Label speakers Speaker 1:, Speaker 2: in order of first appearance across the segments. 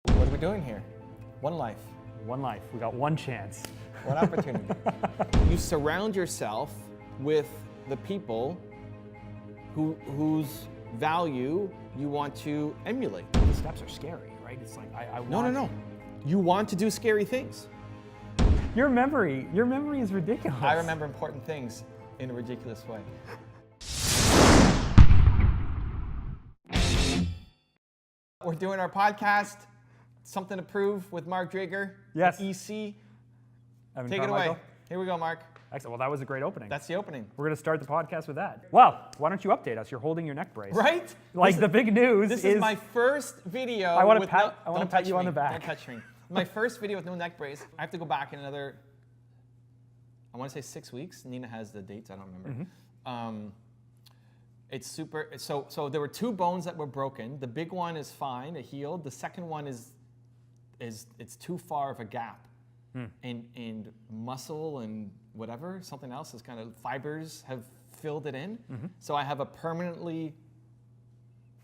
Speaker 1: What are we doing here? One life.
Speaker 2: One life. We got one chance.
Speaker 1: One opportunity. You surround yourself with the people whose value you want to emulate.
Speaker 2: The steps are scary, right? It's like I want...
Speaker 1: No. You want to do scary things.
Speaker 2: Your memory is ridiculous.
Speaker 1: I remember important things in a ridiculous way. We're doing our podcast, Something to Prove with Mark Drager.
Speaker 2: Yes.
Speaker 1: EC.
Speaker 2: Evan
Speaker 1: Take it
Speaker 2: Carmichael.
Speaker 1: away. Here we go, Mark.
Speaker 2: Excellent. Well, that was a great opening.
Speaker 1: That's the opening.
Speaker 2: We're going to start the podcast with that. Well, why don't you update us? You're holding your neck brace.
Speaker 1: Right?
Speaker 2: Like the big news
Speaker 1: This is my first video.
Speaker 2: I want to
Speaker 1: with
Speaker 2: pat. I
Speaker 1: no,
Speaker 2: want
Speaker 1: don't
Speaker 2: to pat
Speaker 1: touch
Speaker 2: you on
Speaker 1: me.
Speaker 2: the back.
Speaker 1: Don't touch me. My first video with no neck brace. I have to go back in another, I want to say 6 weeks. Nina has the dates. I don't remember.
Speaker 2: Mm-hmm.
Speaker 1: It's super. So there were two bones that were broken. The big one is fine. It healed. The second one is it's too far of a gap. And muscle and whatever, something else is kind of fibers have filled it in. So I have a permanently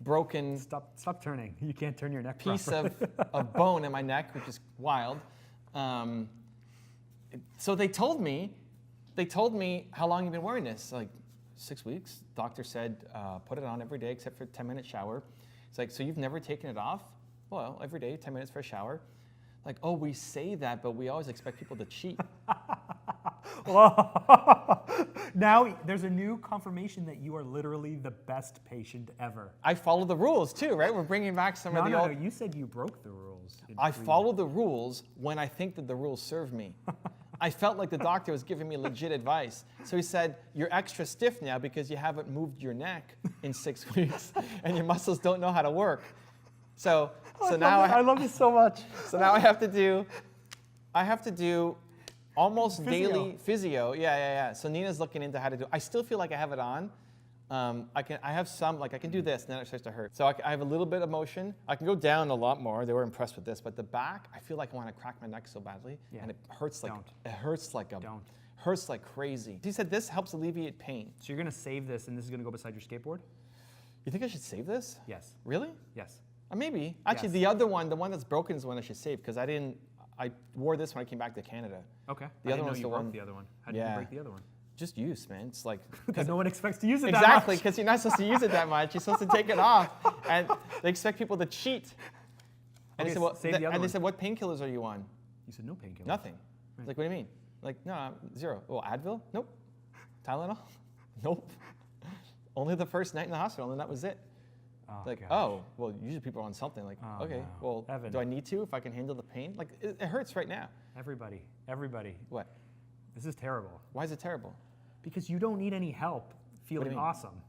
Speaker 1: broken
Speaker 2: Stop turning. You can't turn your neck
Speaker 1: piece
Speaker 2: properly.
Speaker 1: of bone in my neck, which is wild. So they told me how long you've been wearing this. Like 6 weeks. Doctor said put it on every day except for a 10-minute shower. It's like, so you've never taken it off? Well, every day, 10 minutes for a shower. Like, oh, we say that, but we always expect people to cheat.
Speaker 2: Now there's a new confirmation that you are literally the best patient ever.
Speaker 1: I follow the rules too, right? We're bringing back some of the old...
Speaker 2: No, you said you broke the rules.
Speaker 1: I follow the rules when I think that the rules serve me. I felt like the doctor was giving me legit advice. So he said, you're extra stiff now because you haven't moved your neck in 6 weeks and your muscles don't know how to work. So now
Speaker 2: I love this so much.
Speaker 1: So now I have to do almost daily physio. Yeah. So Nina's looking into how to do. I still feel like I have it on. I have some, like I can do this and then it starts to hurt. So I have a little bit of motion. I can go down a lot more. They were impressed with this, but the back, I feel like I want to crack my neck so badly, and it hurts like hurts like crazy. He said this helps alleviate pain.
Speaker 2: So you're gonna save this, and this is gonna go beside your skateboard?
Speaker 1: You think I should save this?
Speaker 2: Yes.
Speaker 1: Really?
Speaker 2: Yes.
Speaker 1: Maybe. Actually, the other one, the one that's broken, is the one I should save because I wore this when I came back to Canada.
Speaker 2: Okay.
Speaker 1: The other one's
Speaker 2: the one. The other one. How did you break the other one?
Speaker 1: Just use, man. It's like
Speaker 2: because no one expects to use it
Speaker 1: exactly,
Speaker 2: that much.
Speaker 1: because you're not supposed to use it that much. You're supposed to take it off, and they expect people to cheat. And
Speaker 2: Okay,
Speaker 1: they said, well,
Speaker 2: save the other
Speaker 1: and they
Speaker 2: one.
Speaker 1: said, what painkillers are you on?
Speaker 2: You said no painkillers.
Speaker 1: Nothing.
Speaker 2: Right.
Speaker 1: Like, what do you mean? Like, no, zero. Well, Advil? Nope. Tylenol? Nope. Only the first night in the hospital, and that was it.
Speaker 2: Oh,
Speaker 1: like,
Speaker 2: gosh.
Speaker 1: oh, well, usually people are on something. Like,
Speaker 2: Oh,
Speaker 1: okay,
Speaker 2: no.
Speaker 1: well,
Speaker 2: Evan.
Speaker 1: do I need to if I can handle the pain? Like, it hurts right now.
Speaker 2: Everybody.
Speaker 1: What?
Speaker 2: This is terrible.
Speaker 1: Why is it terrible?
Speaker 2: Because you don't need any help feeling
Speaker 1: mean?
Speaker 2: awesome.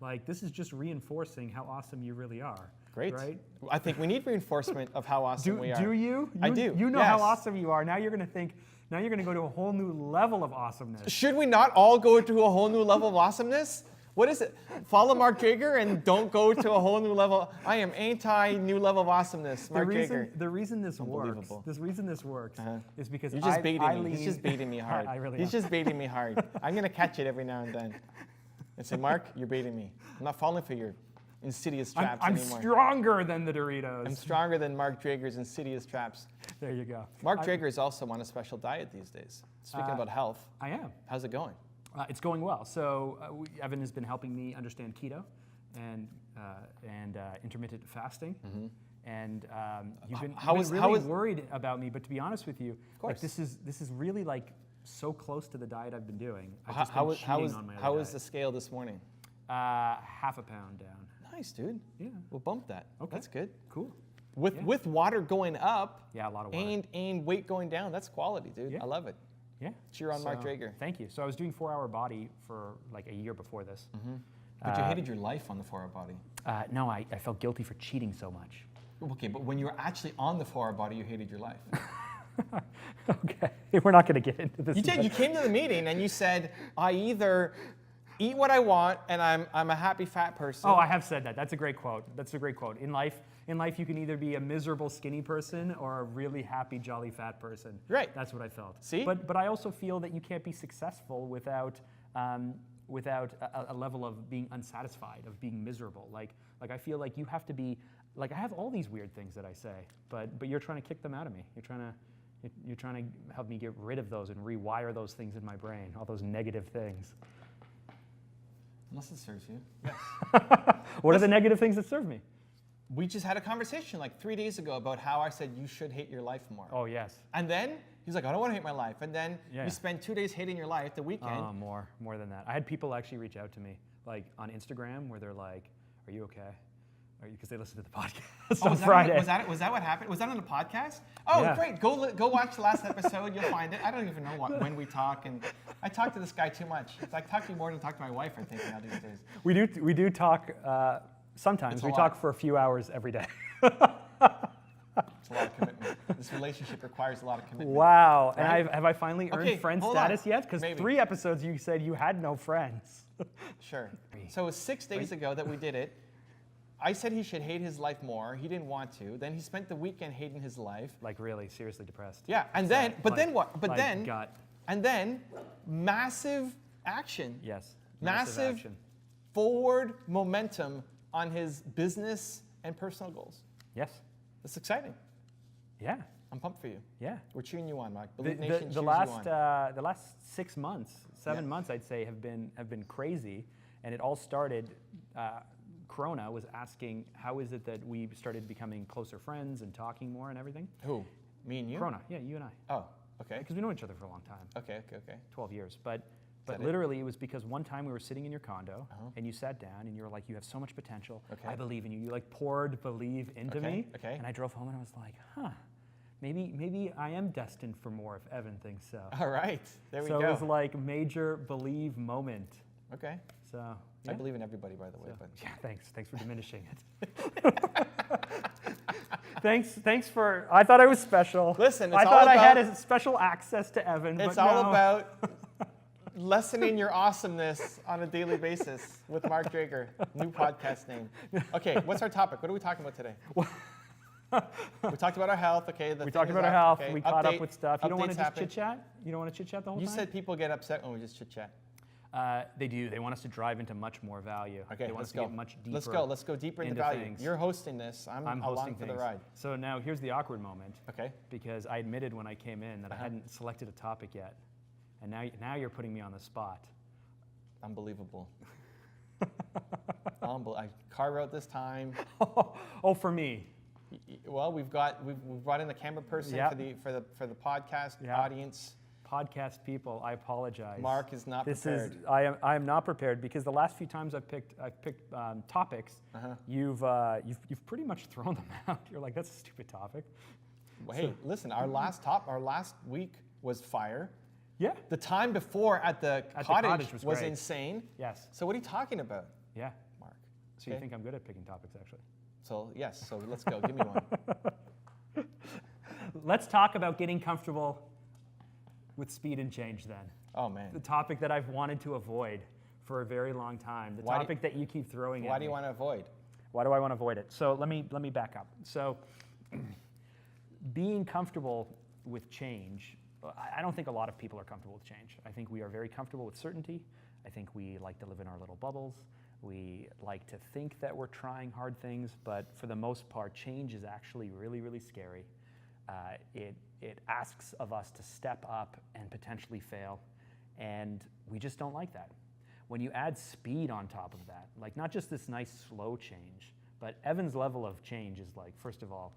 Speaker 2: Like, this is just reinforcing how awesome you really are.
Speaker 1: Great.
Speaker 2: Right?
Speaker 1: I think we need reinforcement of how awesome we are.
Speaker 2: Do you?
Speaker 1: I do.
Speaker 2: You know
Speaker 1: yes.
Speaker 2: how awesome you are. Now you're going to think, now you're going to go to a whole new level of awesomeness.
Speaker 1: Should we not all go to a whole new level of awesomeness? What is it? Follow Mark Drager and don't go to a whole new level. I am anti-new level of awesomeness, Mark Drager.
Speaker 2: The reason this works, is because
Speaker 1: You're just baiting me.
Speaker 2: lean,
Speaker 1: He's just baiting me hard.
Speaker 2: I really
Speaker 1: He's
Speaker 2: am.
Speaker 1: just baiting me hard. I'm going to catch it every now and then. And say, Mark, you're baiting me. I'm not falling for your insidious traps
Speaker 2: I'm
Speaker 1: anymore.
Speaker 2: stronger than the Doritos.
Speaker 1: I'm stronger than Mark Drager's insidious traps.
Speaker 2: There you go.
Speaker 1: Mark Drager is also on a special diet these days. Speaking about health.
Speaker 2: I am.
Speaker 1: How's it going?
Speaker 2: It's going well. So Evan has been helping me understand keto and intermittent fasting. And you've been really worried about me. But to be honest with you, like this is really like so close to the diet I've been doing. I've just been cheating on my other
Speaker 1: how was
Speaker 2: diet.
Speaker 1: the scale this morning?
Speaker 2: Half a pound down.
Speaker 1: Nice, dude.
Speaker 2: Yeah.
Speaker 1: We'll bump that.
Speaker 2: Okay.
Speaker 1: That's good.
Speaker 2: Cool.
Speaker 1: With water going up.
Speaker 2: Yeah, a lot of water.
Speaker 1: And weight going down. That's quality, dude.
Speaker 2: Yeah.
Speaker 1: I love it.
Speaker 2: Yeah.
Speaker 1: Cheer on Mark Drager.
Speaker 2: Thank you. So I was doing 4-hour body for like a year before this.
Speaker 1: But you hated your life on the 4-hour body.
Speaker 2: No, I felt guilty for cheating so much.
Speaker 1: Okay, but when you were actually on the 4-hour body, you hated your life.
Speaker 2: Okay, we're not going to get into this.
Speaker 1: You did. You came to the meeting and you said, I either eat what I want and I'm a happy fat person.
Speaker 2: Oh, I have said that. That's a great quote. In life, you can either be a miserable skinny person or a really happy, jolly fat person.
Speaker 1: Right.
Speaker 2: That's what I felt.
Speaker 1: See?
Speaker 2: But I also feel that you can't be successful without a level of being unsatisfied, of being miserable. Like I feel like you have to be like I have all these weird things that I say, but you're trying to kick them out of me. You're trying to help me get rid of those and rewire those things in my brain, all those negative things.
Speaker 1: Unless it serves you. Yes.
Speaker 2: What are the negative things that serve me?
Speaker 1: We just had a conversation like 3 days ago about how I said you should hate your life more.
Speaker 2: Oh, yes.
Speaker 1: And then he's like, I don't want to hate my life. And then
Speaker 2: Yeah.
Speaker 1: you spend 2 days hating your life the weekend.
Speaker 2: Oh, more than that. I had people actually reach out to me, like on Instagram, where they're like, "Are you okay?" Because they listen to the podcast on Friday.
Speaker 1: Was that what happened? Was that on the podcast? Oh,
Speaker 2: Yeah.
Speaker 1: great. Go watch the last episode. You'll find it. I don't even know when we talk. And I talk to this guy too much. It's like talk to me more than talk to my wife, I think, now these days.
Speaker 2: We do talk sometimes. We talk for a few hours every day.
Speaker 1: It's a lot of commitment. This relationship requires a lot of commitment.
Speaker 2: Wow.
Speaker 1: Right?
Speaker 2: And have I finally earned friend status yet? Because 3 episodes you said you had no friends.
Speaker 1: Sure. So it was 6 days ago that we did it. I said he should hate his life more. He didn't want to. Then he spent the weekend hating his life.
Speaker 2: Like really, seriously depressed.
Speaker 1: Yeah, and then, but then what? But then,
Speaker 2: gut.
Speaker 1: and then, massive action.
Speaker 2: Yes.
Speaker 1: Massive
Speaker 2: action.
Speaker 1: forward momentum on his business and personal goals.
Speaker 2: Yes.
Speaker 1: That's exciting.
Speaker 2: Yeah.
Speaker 1: I'm pumped for you.
Speaker 2: Yeah.
Speaker 1: We're cheering you on, Mark. Believe Nation cheers
Speaker 2: the
Speaker 1: you
Speaker 2: last
Speaker 1: on.
Speaker 2: the last 6 months, 7 months, I'd say, have been crazy, and it all started. Corona was asking, how is it that we started becoming closer friends and talking more and everything?
Speaker 1: Who? Me and you?
Speaker 2: Corona, yeah, you and I.
Speaker 1: Oh, okay.
Speaker 2: Because we know each other for a long time.
Speaker 1: Okay.
Speaker 2: 12 years. But
Speaker 1: that
Speaker 2: literally, it was because one time we were sitting in your condo, and you sat down, and you were like, you have so much potential.
Speaker 1: Okay.
Speaker 2: I believe in you. You like poured believe into me.
Speaker 1: Okay.
Speaker 2: And I drove home, and I was like, maybe I am destined for more if Evan thinks so.
Speaker 1: All right. There we go.
Speaker 2: So it was like major believe moment.
Speaker 1: Okay.
Speaker 2: So
Speaker 1: I believe in everybody, by the way. But
Speaker 2: yeah, thanks for diminishing it. thanks for. I thought I was special.
Speaker 1: Listen,
Speaker 2: I thought I had a special access to Evan.
Speaker 1: It's
Speaker 2: but
Speaker 1: all
Speaker 2: no.
Speaker 1: about lessening your awesomeness on a daily basis with Mark Drager. New podcast name. Okay, what's our topic? What are we talking about today? We talked about our health. Okay,
Speaker 2: we talked about our health.
Speaker 1: Okay.
Speaker 2: We caught up with stuff. You don't want to just
Speaker 1: happen.
Speaker 2: chit chat. You don't want to chit chat the whole
Speaker 1: You
Speaker 2: time.
Speaker 1: said people get upset when we just chit chat.
Speaker 2: They do. They want us to drive into much more value.
Speaker 1: Okay,
Speaker 2: they want us to get much deeper.
Speaker 1: Let's go deeper into value.
Speaker 2: Things.
Speaker 1: You're hosting this. I'm
Speaker 2: hosting
Speaker 1: along for the ride.
Speaker 2: So now here's the awkward moment.
Speaker 1: Okay.
Speaker 2: Because I admitted when I came in that I hadn't selected a topic yet, and now you're putting me on the spot.
Speaker 1: Unbelievable. I carve out this time.
Speaker 2: Oh, for me.
Speaker 1: Well, we've brought in the camera person for the podcast audience.
Speaker 2: Podcast people, I apologize.
Speaker 1: Mark is not prepared.
Speaker 2: I am not prepared because the last few times I've picked topics, you've pretty much thrown them out. You're like, that's a stupid topic.
Speaker 1: Well, hey, listen, our last week was fire.
Speaker 2: Yeah.
Speaker 1: The time before at the cottage was
Speaker 2: great.
Speaker 1: insane.
Speaker 2: Yes.
Speaker 1: So what are you talking about?
Speaker 2: Yeah.
Speaker 1: Mark.
Speaker 2: So you think I'm good at picking topics, actually?
Speaker 1: So yes. So let's go. Give me one.
Speaker 2: Let's talk about getting comfortable with speed and change then.
Speaker 1: Oh man.
Speaker 2: The topic that I've wanted to avoid for a very long time. The topic that you keep throwing at me.
Speaker 1: Why do you want to avoid?
Speaker 2: Why do I want to avoid it? So let me back up. So being comfortable with change, I don't think a lot of people are comfortable with change. I think we are very comfortable with certainty. I think we like to live in our little bubbles. We like to think that we're trying hard things, but for the most part, change is actually really, really scary. It asks of us to step up and potentially fail, and we just don't like that. When you add speed on top of that, like not just this nice slow change, but Evan's level of change is like, first of all,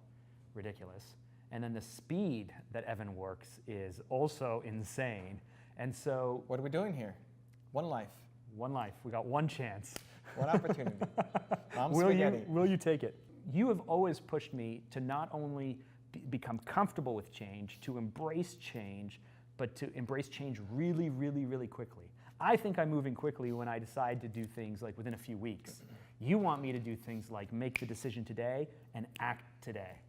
Speaker 2: ridiculous. And then the speed that Evan works is also insane. And so...
Speaker 1: What are we doing here? One life.
Speaker 2: One life. We got one chance.
Speaker 1: One opportunity.
Speaker 2: Will you take it? You have always pushed me to not only become comfortable with change, to embrace change, but to embrace change really, really, really quickly. I think I'm moving quickly when I decide to do things like within a few weeks. You want me to do things like make the decision today and act today.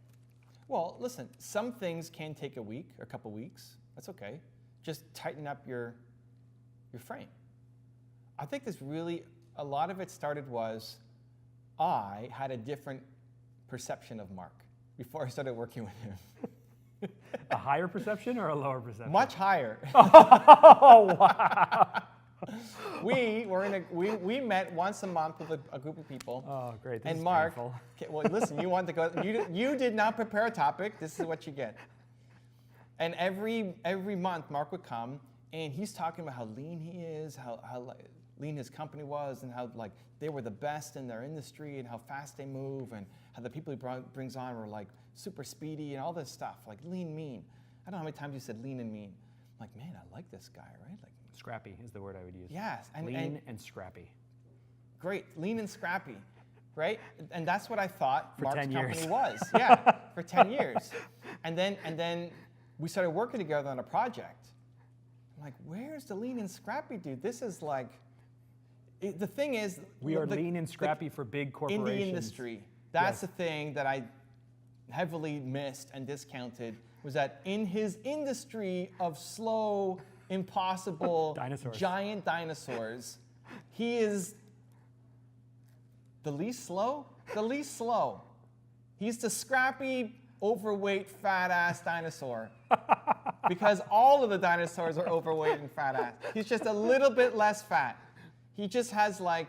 Speaker 1: Well, listen, some things can take a week or a couple weeks. That's okay. Just tighten up your frame. I think a lot of it started was I had a different perception of Mark before I started working with him.
Speaker 2: A higher perception or a lower perception?
Speaker 1: Much higher.
Speaker 2: Oh, wow.
Speaker 1: we met once a month with a group of people.
Speaker 2: Oh, great! This
Speaker 1: and
Speaker 2: is
Speaker 1: Mark,
Speaker 2: painful.
Speaker 1: well, listen, you wanted to go. You did not prepare a topic. This is what you get. And every month, Mark would come, and he's talking about how lean he is, how lean his company was, and how like they were the best in their industry, and how fast they move, and how the people he brings on were like super speedy and all this stuff, like lean, mean. I don't know how many times you said lean and mean. I'm like, man, I like this guy, right? Like
Speaker 2: Scrappy is the word I would use.
Speaker 1: yes,
Speaker 2: Lean and scrappy.
Speaker 1: Great, lean and scrappy, right? And that's what I thought
Speaker 2: For
Speaker 1: Mark's
Speaker 2: 10 years.
Speaker 1: company was. Yeah, for 10 years. And then we started working together on a project. I'm like, where's the lean and scrappy dude? This is like, the thing is,
Speaker 2: we are lean and scrappy for big corporations.
Speaker 1: In the industry, that's the thing that I heavily missed and discounted, was that in his industry of slow, impossible, giant dinosaurs, he is the least slow? The least slow. He's the scrappy, overweight, fat-ass dinosaur. Because all of the dinosaurs are overweight and fat-ass. He's just a little bit less fat. He just has like,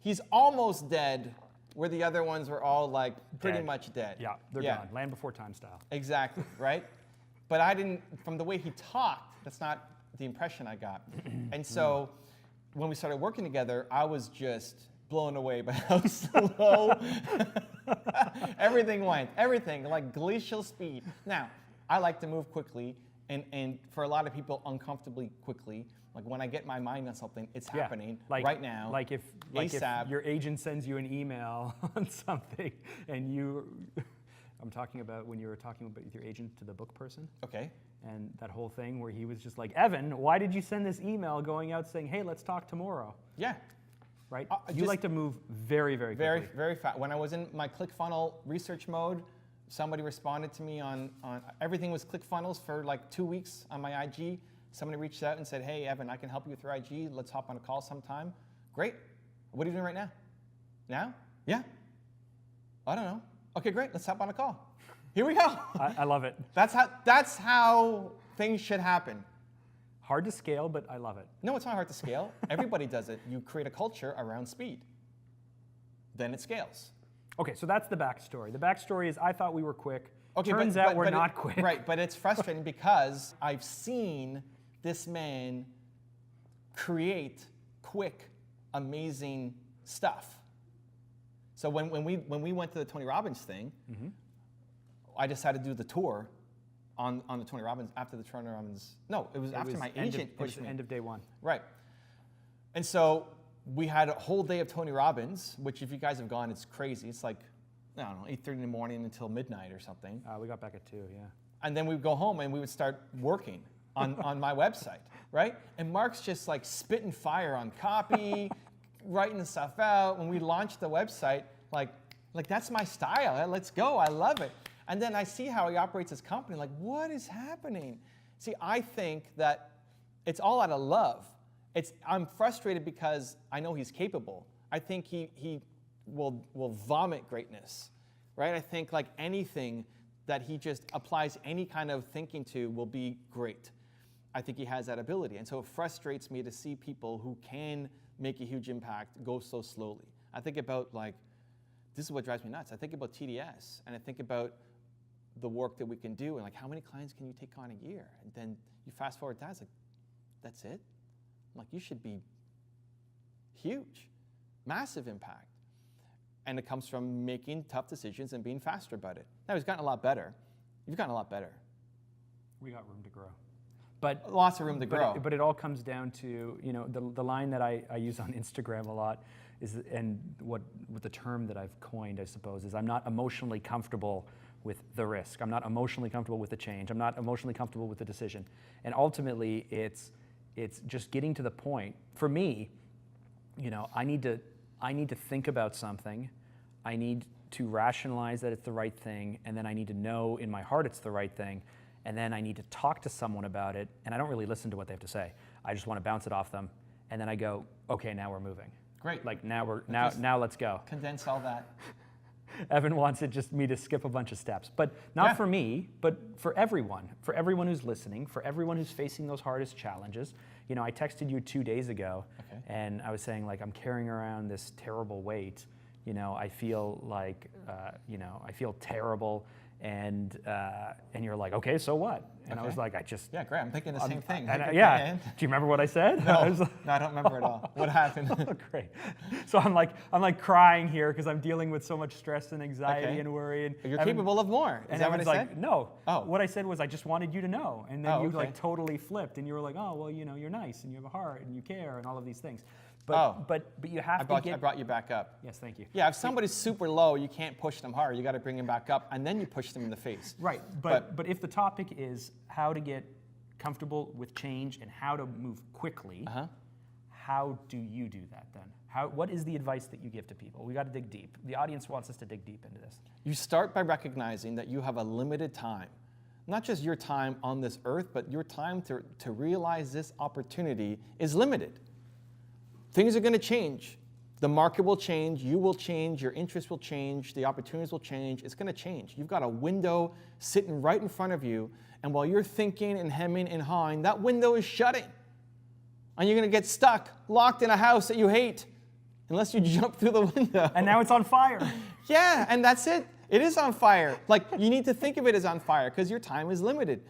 Speaker 1: he's almost dead, where the other ones were all like pretty much dead.
Speaker 2: Yeah, they're gone. Land Before Time style.
Speaker 1: Exactly, right? But I didn't, from the way he talked, that's not the impression I got. And so when we started working together, I was just blown away by how slow everything went. Everything, like glacial speed. Now, I like to move quickly, and for a lot of people, uncomfortably quickly. Like when I get my mind on something, it's happening right now.
Speaker 2: Like if your agent sends you an email on something, and I'm talking about when you were talking about with your agent to the book person.
Speaker 1: Okay.
Speaker 2: And that whole thing where he was just like, Evan, why did you send this email going out saying, hey, let's talk tomorrow?
Speaker 1: Yeah.
Speaker 2: Right? You like to move very, very quickly.
Speaker 1: Very, very fast. When I was in my ClickFunnels research mode, somebody responded to me on everything was ClickFunnels for like 2 weeks on my IG. Somebody reached out and said, hey, Evan, I can help you with your IG. Let's hop on a call sometime. Great. What are you doing right now? Now? Yeah. I don't know. Okay, great. Let's hop on a call. Here we go.
Speaker 2: I love it.
Speaker 1: That's how things should happen.
Speaker 2: Hard to scale, but I love it.
Speaker 1: No, it's not hard to scale. Everybody does it. You create a culture around speed. Then it scales.
Speaker 2: Okay, so that's the backstory. The backstory is I thought we were quick.
Speaker 1: Okay,
Speaker 2: Turns out we're not quick.
Speaker 1: Right, but it's frustrating because I've seen this man create quick, amazing stuff. So when we went to the Tony Robbins thing, I decided to do the tour on the Tony Robbins, after the Tony Robbins. No, it was after my agent pushed me.
Speaker 2: End of day one.
Speaker 1: Right. And so we had a whole day of Tony Robbins, which if you guys have gone, it's crazy. It's like, I don't know, 8:30 in the morning until midnight or something.
Speaker 2: We got back at 2, yeah.
Speaker 1: And then we would go home and we would start working on my website, right? And Mark's just like spitting fire on copy, writing the stuff out. When we launched the website, like that's my style. Let's go. I love it. And then I see how he operates his company. Like, what is happening? See, I think that it's all out of love. I'm frustrated because I know he's capable. I think he will vomit greatness, right? I think like anything that he just applies any kind of thinking to will be great. I think he has that ability. And so it frustrates me to see people who can make a huge impact go so slowly. I think about like, this is what drives me nuts. I think about TDS, and I think about the work that we can do, and like how many clients can you take on a year? And then you fast forward that, it's like, that's it? I'm like, you should be huge, massive impact. And it comes from making tough decisions and being faster about it. Now, he's gotten a lot better. You've gotten a lot better.
Speaker 2: We got room to grow. But
Speaker 1: lots of room to grow.
Speaker 2: But it all comes down to, the line that I use on Instagram a lot is, and what the term that I've coined, I suppose, is I'm not emotionally comfortable with the risk. I'm not emotionally comfortable with the change. I'm not emotionally comfortable with the decision. And ultimately, it's just getting to the point. For me, I need to think about something. I need to rationalize that it's the right thing, and then I need to know in my heart it's the right thing, and then I need to talk to someone about it, and I don't really listen to what they have to say. I just want to bounce it off them, and then I go, okay, now we're moving.
Speaker 1: Great.
Speaker 2: Like now let's go.
Speaker 1: Condense all that.
Speaker 2: Evan wants me to skip a bunch of steps, but not for me, but for everyone who's listening, for everyone who's facing those hardest challenges. You know, I texted you 2 days ago, and I was saying, like, I'm carrying around this terrible weight. You know, I feel like, I feel terrible, and you're like, okay, so what? And I was like,
Speaker 1: yeah, great. I'm thinking the same thing.
Speaker 2: Do you remember what I said?
Speaker 1: No, I don't remember at all. What happened?
Speaker 2: Oh, great. So I'm like crying here because I'm dealing with so much stress and anxiety and worry. And
Speaker 1: you're capable of more. Is that what I said?
Speaker 2: Like, no. Oh. What I said was I just wanted you to know, and then you like totally flipped, and you were like, oh well, you know, you're nice and you have a heart and you care and all of these things. But you have
Speaker 1: I brought you back up.
Speaker 2: Yes, thank you.
Speaker 1: Yeah, if somebody's super low, you can't push them hard. You got to bring them back up, and then you push them in the face.
Speaker 2: Right, but if the topic is how to get comfortable with change and how to move quickly, how do you do that then? What is the advice that you give to people? We got to dig deep. The audience wants us to dig deep into this.
Speaker 1: You start by recognizing that you have a limited time. Not just your time on this earth, but your time to realize this opportunity is limited. Things are going to change. The market will change, you will change, your interests will change, the opportunities will change. It's going to change. You've got a window sitting right in front of you, and while you're thinking and hemming and hawing, that window is shutting. And you're going to get stuck, locked in a house that you hate, unless you jump through the window.
Speaker 2: And now it's on fire.
Speaker 1: Yeah, and that's it. It is on fire. Like, you need to think of it as on fire because your time is limited.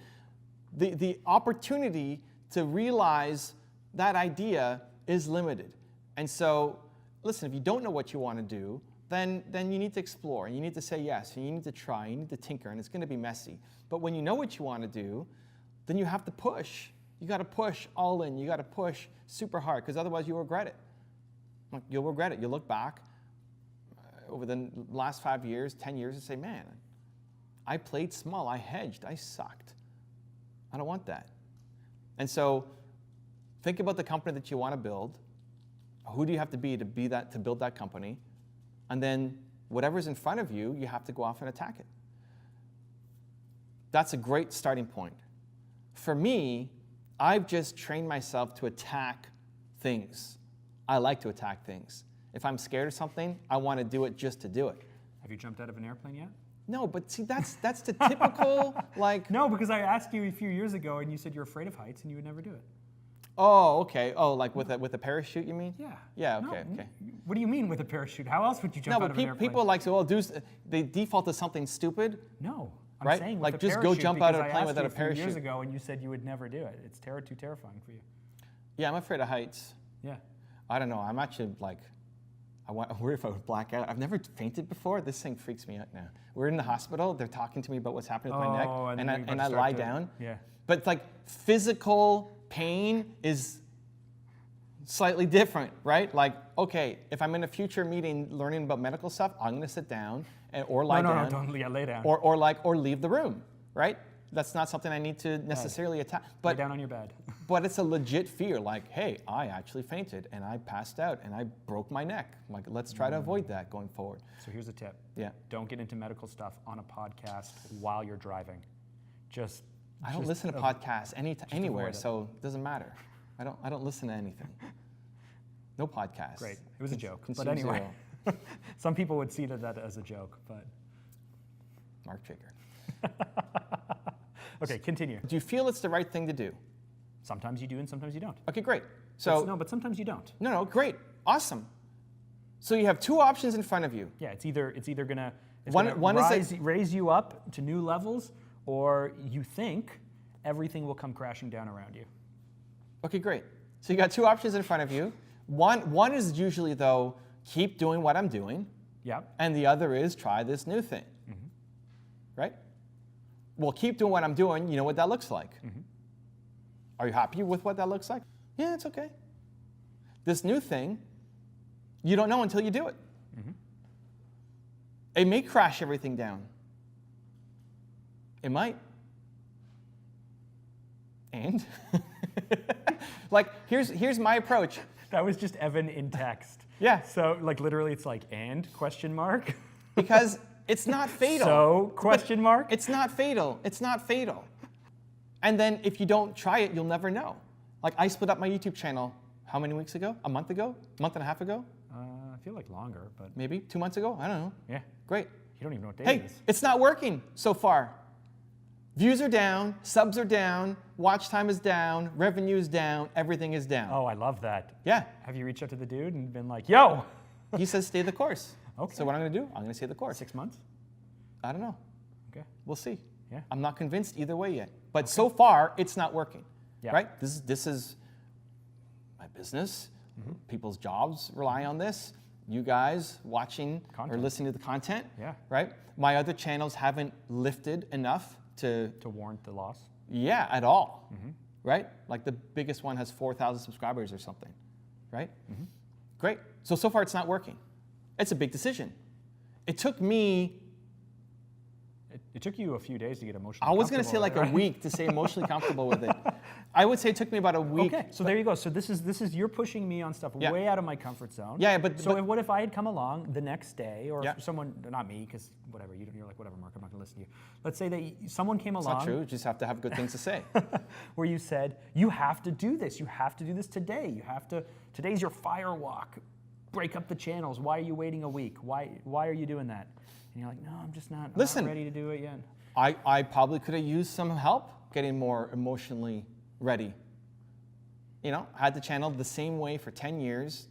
Speaker 1: The opportunity to realize that idea is limited. And so, listen, if you don't know what you want to do, then you need to explore, and you need to say yes, and you need to try, you need to tinker, and it's going to be messy. But when you know what you want to do, then you have to push. You got to push all in. You got to push super hard, because otherwise you'll regret it. You'll regret it. You'll look back over the last 5 years, 10 years, and say, man, I played small, I hedged, I sucked. I don't want that. And so think about the company that you want to build. Who do you have to be to build that company? And then whatever's in front of you, you have to go off and attack it. That's a great starting point. For me, I've just trained myself to attack things. I like to attack things. If I'm scared of something, I want to do it just to do it.
Speaker 2: Have you jumped out of an airplane yet?
Speaker 1: No, but see, that's the typical, like...
Speaker 2: No, because I asked you a few years ago, and you said you're afraid of heights, and you would never do it.
Speaker 1: Oh, okay. Oh, like with a parachute, you mean?
Speaker 2: Yeah.
Speaker 1: Yeah, okay, okay.
Speaker 2: What do you mean with a parachute? How else would you jump out of an airplane?
Speaker 1: People like say, well, they default to something stupid.
Speaker 2: No, I'm
Speaker 1: right?
Speaker 2: saying
Speaker 1: like
Speaker 2: with
Speaker 1: just
Speaker 2: a
Speaker 1: go
Speaker 2: parachute
Speaker 1: jump out of a plane
Speaker 2: because
Speaker 1: without a
Speaker 2: I asked you
Speaker 1: parachute.
Speaker 2: a few years ago, and you said you would never do it. It's too terrifying for you.
Speaker 1: Yeah, I'm afraid of heights.
Speaker 2: Yeah.
Speaker 1: I don't know. I'm actually like, I worry if I would black out. I've never fainted before. This thing freaks me out now. We're in the hospital. They're talking to me about what's happening with my neck, and I lie down.
Speaker 2: Yeah.
Speaker 1: But it's like physical pain is slightly different, right? Like, okay, if I'm in a future meeting learning about medical stuff, I'm going to sit down or lie down.
Speaker 2: No, don't lay down.
Speaker 1: Or leave the room, right? That's not something I need to necessarily attack.
Speaker 2: Lay down on your bed.
Speaker 1: But it's a legit fear. Like, hey, I actually fainted and I passed out and I broke my neck. Like, let's try to avoid that going forward.
Speaker 2: So here's a tip.
Speaker 1: Yeah.
Speaker 2: Don't get into medical stuff on a podcast while you're driving.
Speaker 1: I don't listen to podcasts anywhere, so it doesn't matter. I don't listen to anything. No podcast.
Speaker 2: Great. It was a joke. But anyway, some people would see that as a joke, but.
Speaker 1: Mark Drager.
Speaker 2: Okay, continue.
Speaker 1: Do you feel it's the right thing to do?
Speaker 2: Sometimes you do and sometimes you don't.
Speaker 1: Okay, great. So
Speaker 2: but sometimes you don't.
Speaker 1: No, great. Awesome. So you have two options in front of you.
Speaker 2: Yeah, it's either gonna raise you up to new levels, or you think everything will come crashing down around you.
Speaker 1: Okay, great. So you got two options in front of you. One is usually, though, keep doing what I'm doing.
Speaker 2: Yeah.
Speaker 1: And the other is try this new thing. Mm-hmm. Right? Well, keep doing what I'm doing. You know what that looks like. Mm-hmm. Are you happy with what that looks like? Yeah, it's okay. This new thing, you don't know until you do it. Mm-hmm. It may crash everything down. It might. And? Like, here's my approach.
Speaker 2: That was just Evan in text.
Speaker 1: Yeah.
Speaker 2: So, like, literally, it's like, and, question mark?
Speaker 1: Because it's not fatal.
Speaker 2: So, question mark?
Speaker 1: It's not fatal. It's not fatal. And then if you don't try it, you'll never know. Like, I split up my YouTube channel how many weeks ago? A month ago? A month and a half ago?
Speaker 2: I feel like longer, but...
Speaker 1: Maybe 2 months ago? I don't know.
Speaker 2: Yeah.
Speaker 1: Great.
Speaker 2: don't even know what day
Speaker 1: Hey,
Speaker 2: it is.
Speaker 1: it's not working so far. Views are down, subs are down, watch time is down, revenue is down, everything is down.
Speaker 2: Oh, I love that.
Speaker 1: Yeah.
Speaker 2: Have you reached out to the dude and been like, yo?
Speaker 1: He says stay the course.
Speaker 2: Okay.
Speaker 1: So what I'm going to do, I'm going to stay the course.
Speaker 2: 6 months?
Speaker 1: I don't know.
Speaker 2: Okay.
Speaker 1: We'll see.
Speaker 2: Yeah.
Speaker 1: I'm not convinced either way yet. But so far, it's not working.
Speaker 2: Yeah.
Speaker 1: Right? This is my business. People's jobs rely on this. You guys watching or listening to the content.
Speaker 2: Yeah.
Speaker 1: Right? My other channels haven't lifted enough to
Speaker 2: warrant the loss?
Speaker 1: Yeah, at all. Right? Like the biggest one has 4,000 subscribers or something. Right? Great. So far it's not working. It's a big decision. It took me
Speaker 2: It took you a few days to get emotionally
Speaker 1: I was going to say
Speaker 2: comfortable
Speaker 1: like
Speaker 2: with it,
Speaker 1: a week to say emotionally comfortable with it. I would say it took me about a week.
Speaker 2: Okay, so there you go. So this is you're pushing me on stuff way out of my comfort zone.
Speaker 1: Yeah, but
Speaker 2: what if I had come along the next day, or
Speaker 1: Yeah.
Speaker 2: someone, not me, because whatever, you're like, whatever, Mark, I'm not going to listen to you. Let's say that someone came
Speaker 1: It's
Speaker 2: along.
Speaker 1: not true. You just have to have good things to say.
Speaker 2: Where you said, you have to do this. You have to do this today. Today's your fire walk. Break up the channels. Why are you waiting a week? Why are you doing that? And you're like, no, I'm just not ready to do it yet.
Speaker 1: I probably could have used some help getting more emotionally ready. You know, had the channel the same way for 10 years,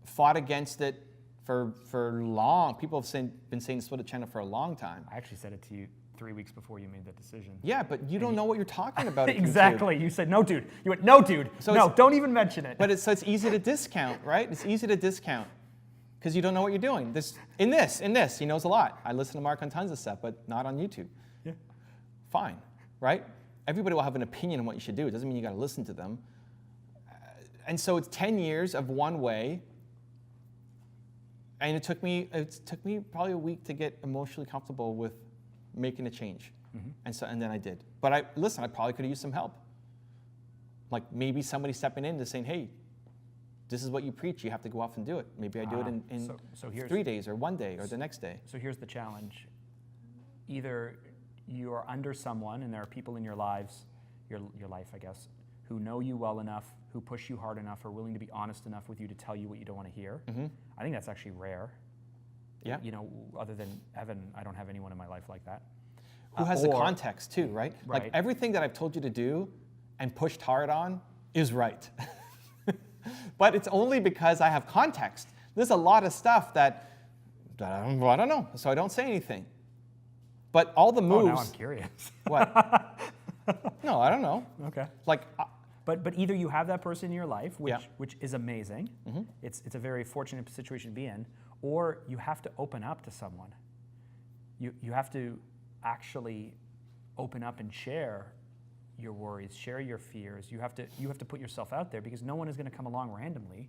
Speaker 1: fought against it for long. People have been saying to split the channel for a long time.
Speaker 2: I actually said it to you 3 weeks before you made that decision.
Speaker 1: Yeah, but you don't know what you're talking about.
Speaker 2: Exactly. You said, no, dude. You went, no, dude. So no, don't even mention it.
Speaker 1: But it's easy to discount, right? It's easy to discount because you don't know what you're doing. In this, he knows a lot. I listen to Mark on tons of stuff, but not on YouTube.
Speaker 2: Yeah.
Speaker 1: Fine, right? Everybody will have an opinion on what you should do. It doesn't mean you got to listen to them. And so it's 10 years of one way. And it took me probably a week to get emotionally comfortable with making a change. And then I did. But I probably could have used some help. Like maybe somebody stepping in to saying, hey, this is what you preach. You have to go off and do it. Maybe I do it in 3 days or 1 day or the next day.
Speaker 2: So here's the challenge. Either you are under someone and there are people in your lives, your life, I guess, who know you well enough, who push you hard enough, are willing to be honest enough with you to tell you what you don't want to hear. I think that's actually rare.
Speaker 1: Yeah.
Speaker 2: You know, other than Evan, I don't have anyone in my life like that.
Speaker 1: Who has the context too, right?
Speaker 2: Right.
Speaker 1: Like everything that I've told you to do and pushed hard on is right. But it's only because I have context. There's a lot of stuff that I don't know, so I don't say anything. But all the moves.
Speaker 2: Oh, now I'm curious.
Speaker 1: What? No, I don't know.
Speaker 2: Okay.
Speaker 1: Like.
Speaker 2: But either you have that person in your life, which is amazing. It's a very fortunate situation to be in, or you have to open up to someone. You have to actually open up and share your worries, share your fears. You have to put yourself out there, because no one is going to come along randomly,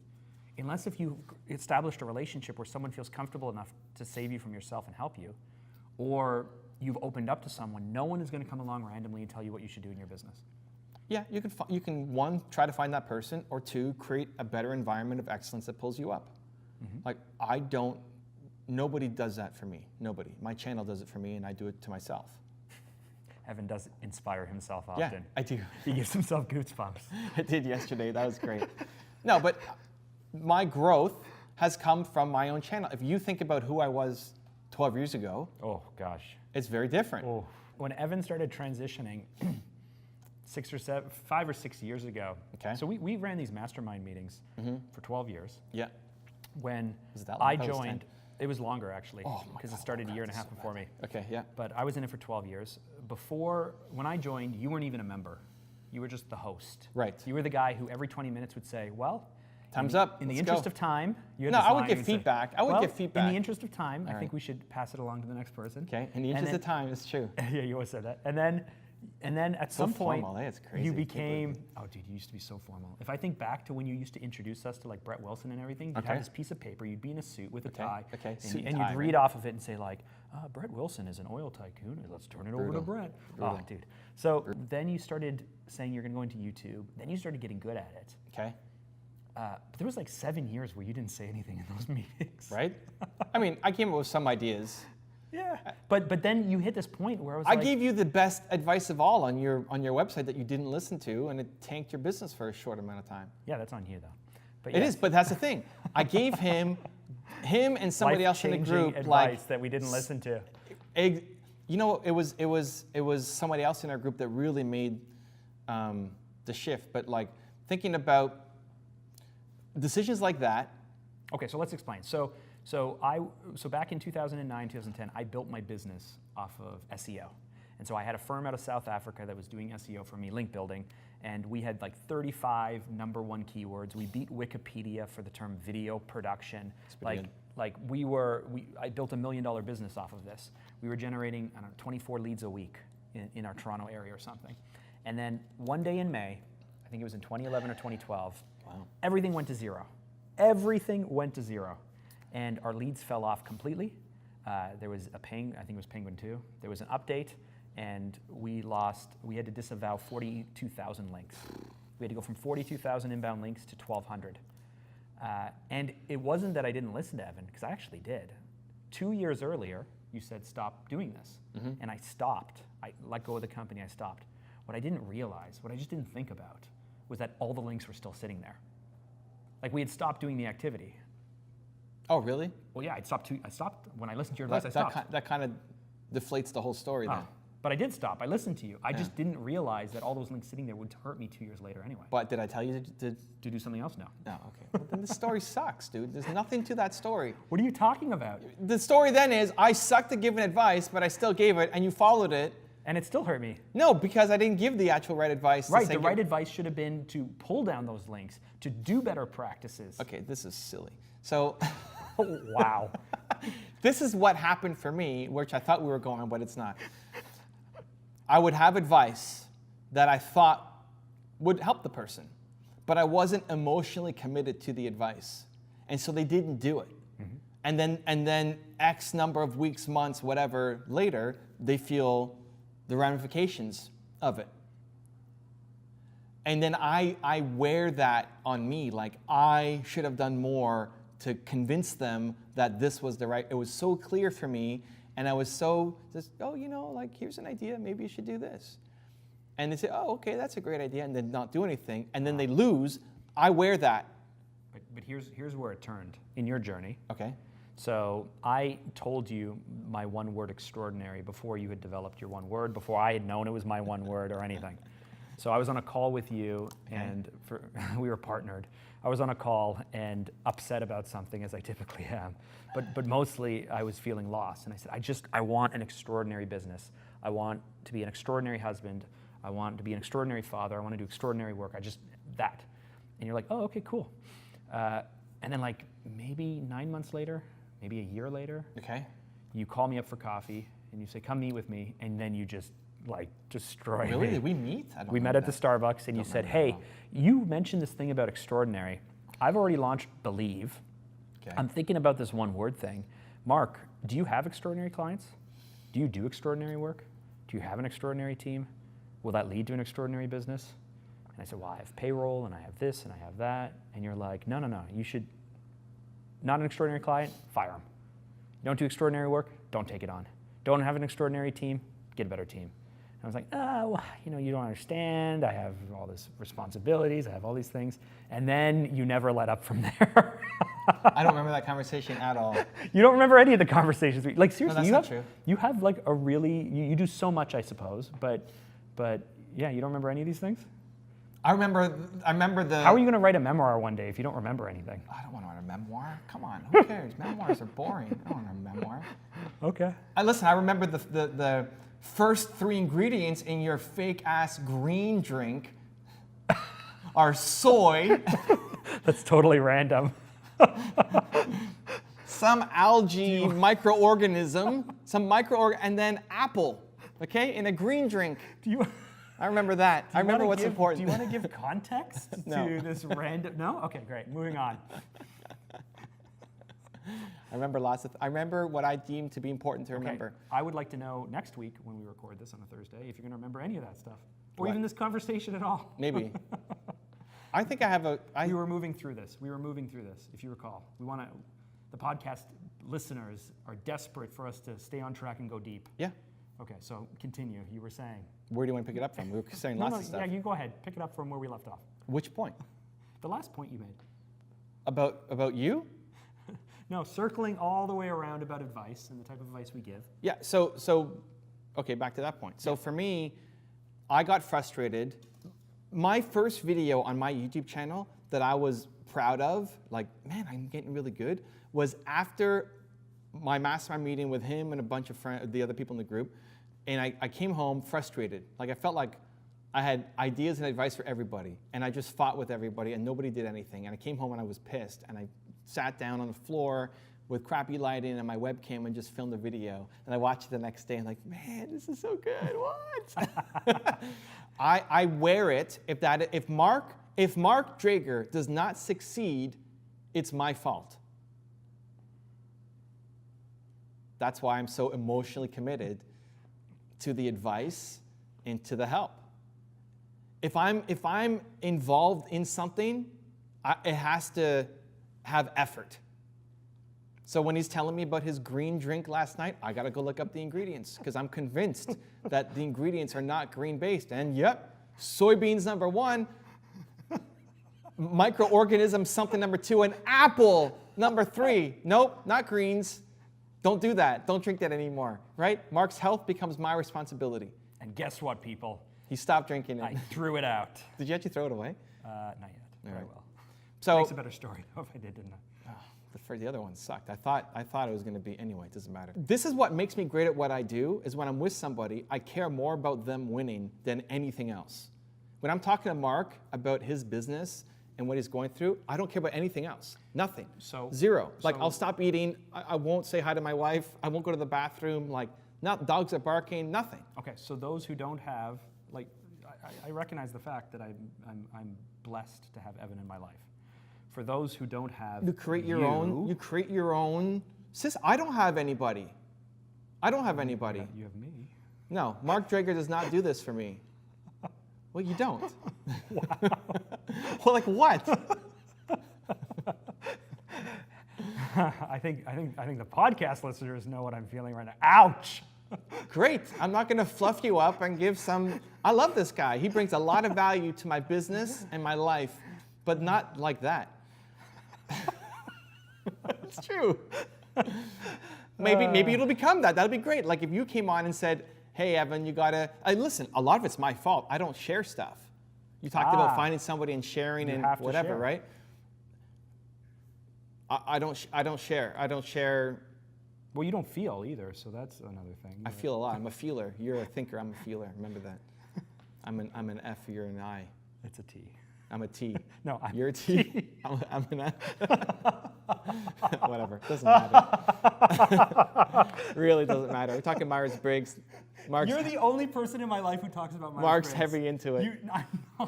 Speaker 2: unless if you established a relationship where someone feels comfortable enough to save you from yourself and help you, or you've opened up to someone. No one is going to come along randomly and tell you what you should do in your business.
Speaker 1: Yeah, you can one, try to find that person, or two, create a better environment of excellence that pulls you up. Like nobody does that for me. Nobody. My channel does it for me, and I do it to myself.
Speaker 2: Evan does inspire himself often.
Speaker 1: Yeah, I do.
Speaker 2: He gives himself goosebumps.
Speaker 1: I did yesterday. That was great. No, but my growth has come from my own channel. If you think about who I was 12 years ago,
Speaker 2: oh gosh,
Speaker 1: it's very different.
Speaker 2: Oh. When Evan started transitioning 5 or 6 years ago.
Speaker 1: Okay.
Speaker 2: So we ran these mastermind meetings for 12 years.
Speaker 1: Yeah.
Speaker 2: When
Speaker 1: Was it that long?
Speaker 2: I joined, it was longer actually, because it started a year and a half before me.
Speaker 1: Okay, yeah.
Speaker 2: But I was in it for 12 years. When I joined, you weren't even a member. You were just the host.
Speaker 1: Right.
Speaker 2: You were the guy who every 20 minutes would say, well,
Speaker 1: time's up.
Speaker 2: In the
Speaker 1: Let's
Speaker 2: interest
Speaker 1: go.
Speaker 2: of time, you had
Speaker 1: No,
Speaker 2: this
Speaker 1: I would
Speaker 2: line,
Speaker 1: give
Speaker 2: you'd say,
Speaker 1: feedback. I would give feedback.
Speaker 2: In the interest of time, I
Speaker 1: All
Speaker 2: think
Speaker 1: right.
Speaker 2: we should pass it along to the next person.
Speaker 1: Okay, in the interest of time, it's true.
Speaker 2: Yeah, you always said that. And then at
Speaker 1: So
Speaker 2: some point,
Speaker 1: formal, eh? It's crazy.
Speaker 2: you
Speaker 1: I can't
Speaker 2: became,
Speaker 1: believe
Speaker 2: oh dude, you used to be so formal. If I think back to when you used to introduce us to like Brett Wilson and everything, you'd
Speaker 1: Okay.
Speaker 2: have this piece of paper, you'd be in a suit with a tie,
Speaker 1: okay.
Speaker 2: and,
Speaker 1: Suit and
Speaker 2: and
Speaker 1: tie,
Speaker 2: you'd read
Speaker 1: right.
Speaker 2: off of it and say like, Brett Wilson is an oil tycoon, let's turn it over to
Speaker 1: Brutal.
Speaker 2: Brett.
Speaker 1: Brutal.
Speaker 2: Oh dude. So then you started saying you're gonna go into YouTube, then you started getting good at it.
Speaker 1: Okay.
Speaker 2: But there was like 7 years where you didn't say anything in those meetings.
Speaker 1: Right? I mean, I came up with some ideas.
Speaker 2: Yeah. But then you hit this point where I was
Speaker 1: I
Speaker 2: like,
Speaker 1: gave you the best advice of all on your website that you didn't listen to, and it tanked your business for a short amount of time.
Speaker 2: yeah, that's on you though. But
Speaker 1: It
Speaker 2: yeah.
Speaker 1: is, but that's the thing. I gave him him and somebody else in the group,
Speaker 2: advice that we didn't listen to.
Speaker 1: You know, it was somebody else in our group that really made the shift. But like thinking about decisions like that.
Speaker 2: Okay, so let's explain. So back in 2009, 2010, I built my business off of SEO. And so I had a firm out of South Africa that was doing SEO for me, link building, and we had like 35 #1 keywords. We beat Wikipedia for the term video production. I built $1 million business off of this. We were generating, 24 leads a week in our Toronto area or something. And then one day in May, I think it was in 2011 or 2012, everything went to zero. Everything went to zero. And our leads fell off completely. There was a ping, I think it was Penguin 2. There was an update, and we had to disavow 42,000 links. We had to go from 42,000 inbound links to 1,200. And it wasn't that I didn't listen to Evan, because I actually did. 2 years earlier, you said, stop doing this. And I stopped. I let go of the company, I stopped. What I didn't realize, what I just didn't think about, was that all the links were still sitting there. Like we had stopped doing the activity.
Speaker 1: Oh, really?
Speaker 2: Well, yeah, I stopped when I listened to your advice. I stopped.
Speaker 1: That kind of deflates the whole story then.
Speaker 2: But I did stop. I listened to you. I just didn't realize that all those links sitting there would hurt me 2 years later anyway.
Speaker 1: But did I tell you to
Speaker 2: do something else? No.
Speaker 1: No, okay. Well, then the story sucks, dude. There's nothing to that story.
Speaker 2: What are you talking about?
Speaker 1: The story then is I sucked at giving advice, but I still gave it, and you followed it.
Speaker 2: And it still hurt me.
Speaker 1: No, because I didn't give the actual right advice.
Speaker 2: Right, the right advice should have been to pull down those links, to do better practices.
Speaker 1: Okay, this is silly. So...
Speaker 2: Wow.
Speaker 1: This is what happened for me, which I thought we were going, but it's not. I would have advice that I thought would help the person, but I wasn't emotionally committed to the advice. And so they didn't do it. And then X number of weeks, months, whatever later, they feel the ramifications of it. And then I wear that on me, like I should have done more to convince them that this was the right, it was so clear for me, and I was so, just, like, here's an idea, maybe you should do this. And they say, oh, okay, that's a great idea, and then not do anything, and then they lose. I wear that.
Speaker 2: But here's where it turned in your journey.
Speaker 1: Okay.
Speaker 2: So I told you my one word extraordinary before you had developed your one word, before I had known it was my one word or anything. So I was on a call with you, and we were partnered. I was on a call and upset about something, as I typically am. But mostly I was feeling lost. And I said, I want an extraordinary business. I want to be an extraordinary husband. I want to be an extraordinary father. I want to do extraordinary work. That. And you're like, oh, okay, cool. And then like maybe 9 months later, maybe a year later, you call me up for coffee and you say, come meet with me. And then you just like destroy me.
Speaker 1: Really? Did we meet?
Speaker 2: We met at the Starbucks, and you said, hey, you mentioned this thing about extraordinary. I've already launched Believe. Okay. I'm thinking about this one word thing. Mark, do you have extraordinary clients? Do you do extraordinary work? Do you have an extraordinary team? Will that lead to an extraordinary business? And I said, well, I have payroll, and I have this, and I have that. And you're like, no, you should, not an extraordinary client, fire them. You don't do extraordinary work, don't take it on. Don't have an extraordinary team, get a better team. I was like, you don't understand. I have all these responsibilities. I have all these things. And then you never let up from there.
Speaker 1: I don't remember that conversation at all.
Speaker 2: You don't remember any of the conversations. Like seriously,
Speaker 1: no, that's not true.
Speaker 2: You have like a really, you do so much, I suppose. But yeah, you don't remember any of these things?
Speaker 1: I remember the...
Speaker 2: How are you going to write a memoir one day if you don't remember anything?
Speaker 1: I don't want to write a memoir. Come on, who cares? Memoirs are boring. I don't want a memoir.
Speaker 2: Okay.
Speaker 1: Listen, I remember the first 3 ingredients in your fake-ass green drink are soy.
Speaker 2: That's totally random.
Speaker 1: Some algae microorganism, and then apple, okay, in a green drink. I remember that. I remember what's important.
Speaker 2: Do you want to give context to this random? No? Okay, great. Moving on.
Speaker 1: I remember what I deemed to be important to remember.
Speaker 2: I would like to know next week when we record this on a Thursday if you're going to remember any of that stuff. Or even this conversation at all.
Speaker 1: Maybe. I think I have
Speaker 2: We were moving through this, if you recall. The podcast listeners are desperate for us to stay on track and go deep.
Speaker 1: Yeah.
Speaker 2: Okay, so continue. You were saying.
Speaker 1: Where do you want to pick it up from? We were saying lots of stuff.
Speaker 2: Yeah, you go ahead. Pick it up from where we left off.
Speaker 1: Which point?
Speaker 2: The last point you made.
Speaker 1: About you?
Speaker 2: No, circling all the way around about advice and the type of advice we give.
Speaker 1: Yeah, okay, back to that point. So for me, I got frustrated. My first video on my YouTube channel that I was proud of, like, man, I'm getting really good, was after my mastermind meeting with him and a bunch of the other people in the group, and I came home frustrated. Like, I felt like I had ideas and advice for everybody, and I just fought with everybody, and nobody did anything. And I came home and I was pissed, and I sat down on the floor with crappy lighting and my webcam and just filmed a video. And I watched it the next day and like, man, this is so good. What? I wear it if Mark Drager does not succeed, it's my fault. That's why I'm so emotionally committed to the advice and to the help. If I'm involved in something, it has to have effort. So when he's telling me about his green drink last night, I got to go look up the ingredients because I'm convinced that the ingredients are not green-based. And yep, soybeans number 1, microorganisms something number 2, and apple number 3. Nope, not greens. Don't do that. Don't drink that anymore, right? Mark's health becomes my responsibility.
Speaker 2: And guess what, people?
Speaker 1: He stopped drinking it.
Speaker 2: I threw it out.
Speaker 1: Did you actually throw it away?
Speaker 2: Not yet. Very
Speaker 1: right.
Speaker 2: well.
Speaker 1: So
Speaker 2: makes a better story though if I did, didn't I?
Speaker 1: The other one sucked. I thought it was going to be, anyway, it doesn't matter. This is what makes me great at what I do, is when I'm with somebody, I care more about them winning than anything else. When I'm talking to Mark about his business and what he's going through, I don't care about anything else. Nothing. Zero. Like, I'll stop eating. I won't say hi to my wife. I won't go to the bathroom. Like, dogs are barking. Nothing.
Speaker 2: Okay, so those who don't have, like, I recognize the fact that I'm blessed to have Evan in my life. For those who don't have
Speaker 1: You create your own. Sis, I don't have anybody. I don't have anybody.
Speaker 2: You have me.
Speaker 1: No, Mark Drager does not do this for me. Well, you don't.
Speaker 2: Wow.
Speaker 1: Well, like what?
Speaker 2: I think the podcast listeners know what I'm feeling right now. Ouch!
Speaker 1: Great. I'm not going to fluff you up and give some. I love this guy. He brings a lot of value to my business and my life, but not like that. It's true. Maybe it'll become that. That'll be great. Like if you came on and said, "Hey, Evan, you gotta." Listen, a lot of it's my fault. I don't share stuff. You talked about finding somebody and sharing and whatever,
Speaker 2: share.
Speaker 1: Right? I don't share.
Speaker 2: Well, you don't feel either, so that's another thing.
Speaker 1: I feel a lot. I'm a feeler. You're a thinker. I'm a feeler. Remember that. I'm an F. You're an I.
Speaker 2: It's a T.
Speaker 1: I'm a T.
Speaker 2: No,
Speaker 1: you're a T. I'm an F. Whatever. Doesn't matter. Really doesn't matter. We're talking Myers-Briggs.
Speaker 2: You're the only person in my life who talks about Myers-Briggs.
Speaker 1: Mark's heavy into it.